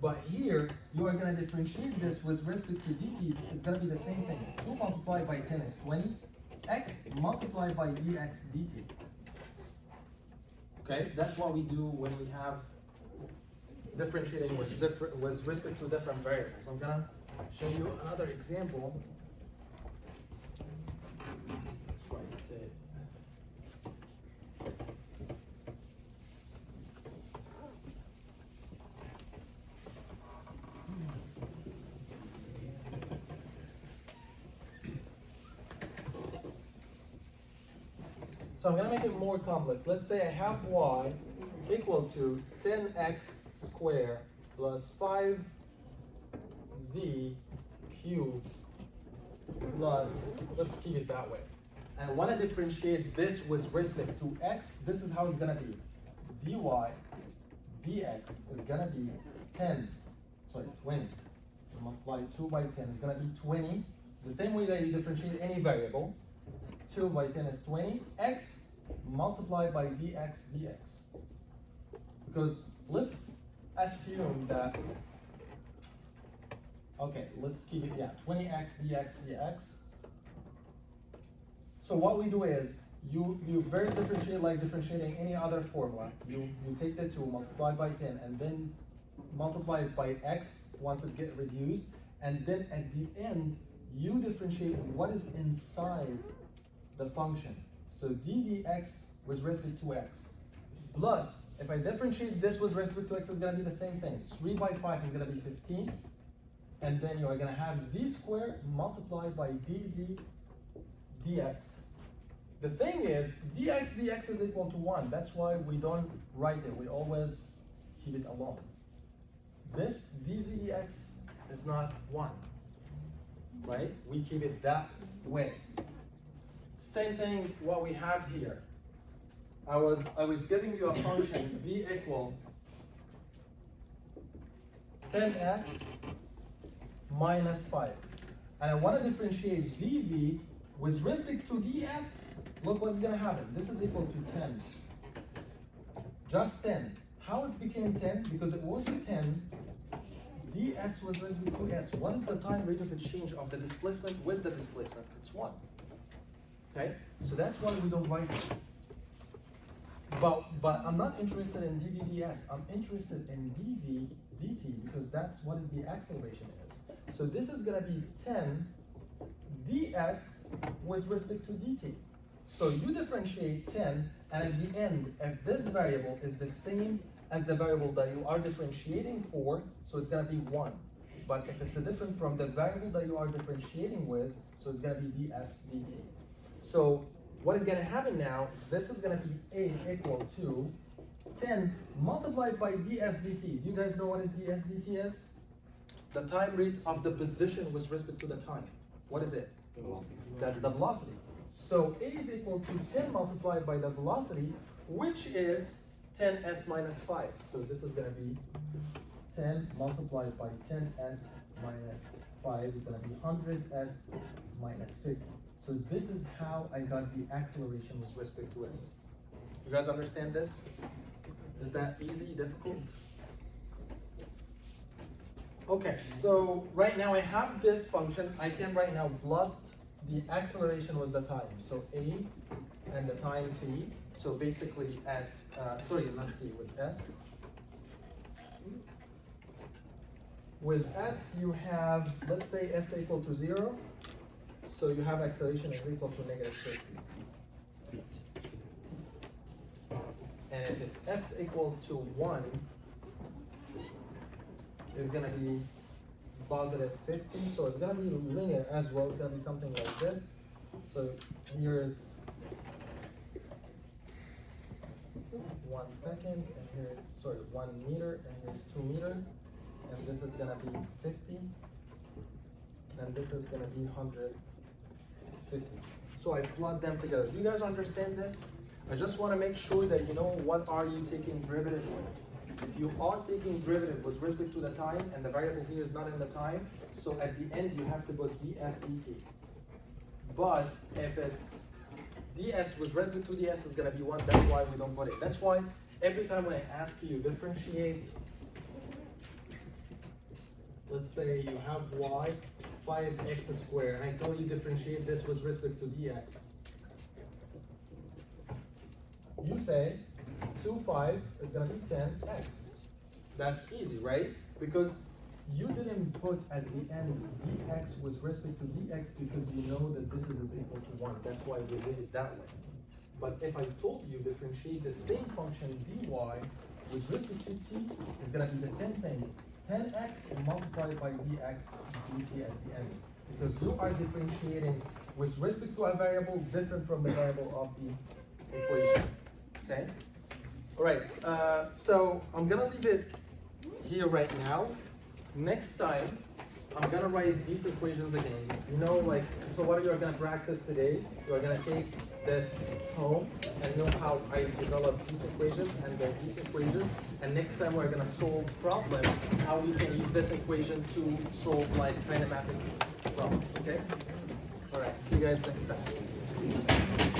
But here, you are gonna differentiate this with respect to dt, it's gonna be the same thing. 2 multiplied by 10 is 20, x multiplied by dx dt. Okay, that's what we do when we have differentiating with respect to different variables. I'm gonna show you another example. Let's write it. So I'm gonna make it more complex. Let's say I have y equal to 10x squared plus 5z cubed plus, let's keep it that way. And I wanna differentiate this with respect to x. This is how it's gonna be. dy dx is gonna be 20. So multiply 2 by 10 is gonna be 20. The same way that you differentiate any variable. 2 by 10 is 20, x multiplied by dx dx. Because let's assume that, okay, let's keep it, 20x dx dx. So what we do is, you very differentiate like differentiating any other formula. You take the 2, multiply by 10, and then multiply it by x once it gets reduced, and then at the end, you differentiate what is inside the function. So d dx with respect to x. Plus, if I differentiate this with respect to x, it's gonna be the same thing. 3 by 5 is gonna be 15. And then you are gonna have z squared multiplied by dz dx. The thing is, dx dx is equal to 1. That's why we don't write it. We always keep it alone. This dz dx is not 1, right? We keep it that way. Same thing what we have here. I was giving you a function v equal 10s minus 5. And I want to differentiate dv with respect to ds. Look what's going to happen. This is equal to 10. Just 10. How it became 10? Because it was 10 ds with respect to s. What is the time rate of exchange of the displacement with the displacement? It's 1. Okay, so that's why we don't write it. But I'm not interested in dv ds. I'm interested in dv dt because that's what is the acceleration is. So this is gonna be 10 ds with respect to dt. So you differentiate 10, and at the end, if this variable is the same as the variable that you are differentiating for, so it's gonna be 1. But if it's different from the variable that you are differentiating with, so it's gonna be ds dt. So what is going to happen now, this is going to be a equal to 10 multiplied by ds dt. Do you guys know what is ds dt is? The time rate of the position with respect to the time. What is it? Velocity. That's the velocity. So a is equal to 10 multiplied by the velocity, which is 10s minus 5. So this is going to be 10 multiplied by 10s minus 5 is going to be 100s minus 50. So this is how I got the acceleration with respect to s. You guys understand this? Is that easy, difficult? Okay, so right now I have this function. I can right now plot the acceleration with the time. So a and the time t. So basically at, sorry, not t, with s. With s you have, let's say s equal to 0. So you have acceleration is equal to negative 50. And if it's s equal to 1, it's going to be positive 50. So it's going to be linear as well. It's going to be something like this. So here's 1 second, and here's, 1 meter, and here's 2 meter. And this is going to be 50. And this is going to be 150. So I plot them together. Do you guys understand this? I just want to make sure that you know what are you taking derivative with. If you are taking derivative with respect to the time, and the variable here is not in the time, so at the end you have to put ds dt. But if it's ds with respect to ds is going to be 1, that's why we don't put it. That's why every time when I ask you differentiate let's say you have y 5x squared, and I tell you differentiate this with respect to dx. You say 2, 5 is gonna be 10x. That's easy, right? Because you didn't put at the end dx with respect to dx because you know that this is equal to 1. That's why we did it that way. But if I told you differentiate the same function dy with respect to t is gonna be the same thing. 10x multiplied by dx dt at the end. Because you are differentiating with respect to a variable different from the variable of the equation. Okay? Alright, so I'm gonna leave it here right now. Next time, I'm gonna write these equations again. You know, like, so what you're gonna practice today, you're gonna take this home and know how I develop these equations and then these equations. And next time we're gonna solve problems, how we can use this equation to solve like kinematics problems, okay? All right, see you guys next time.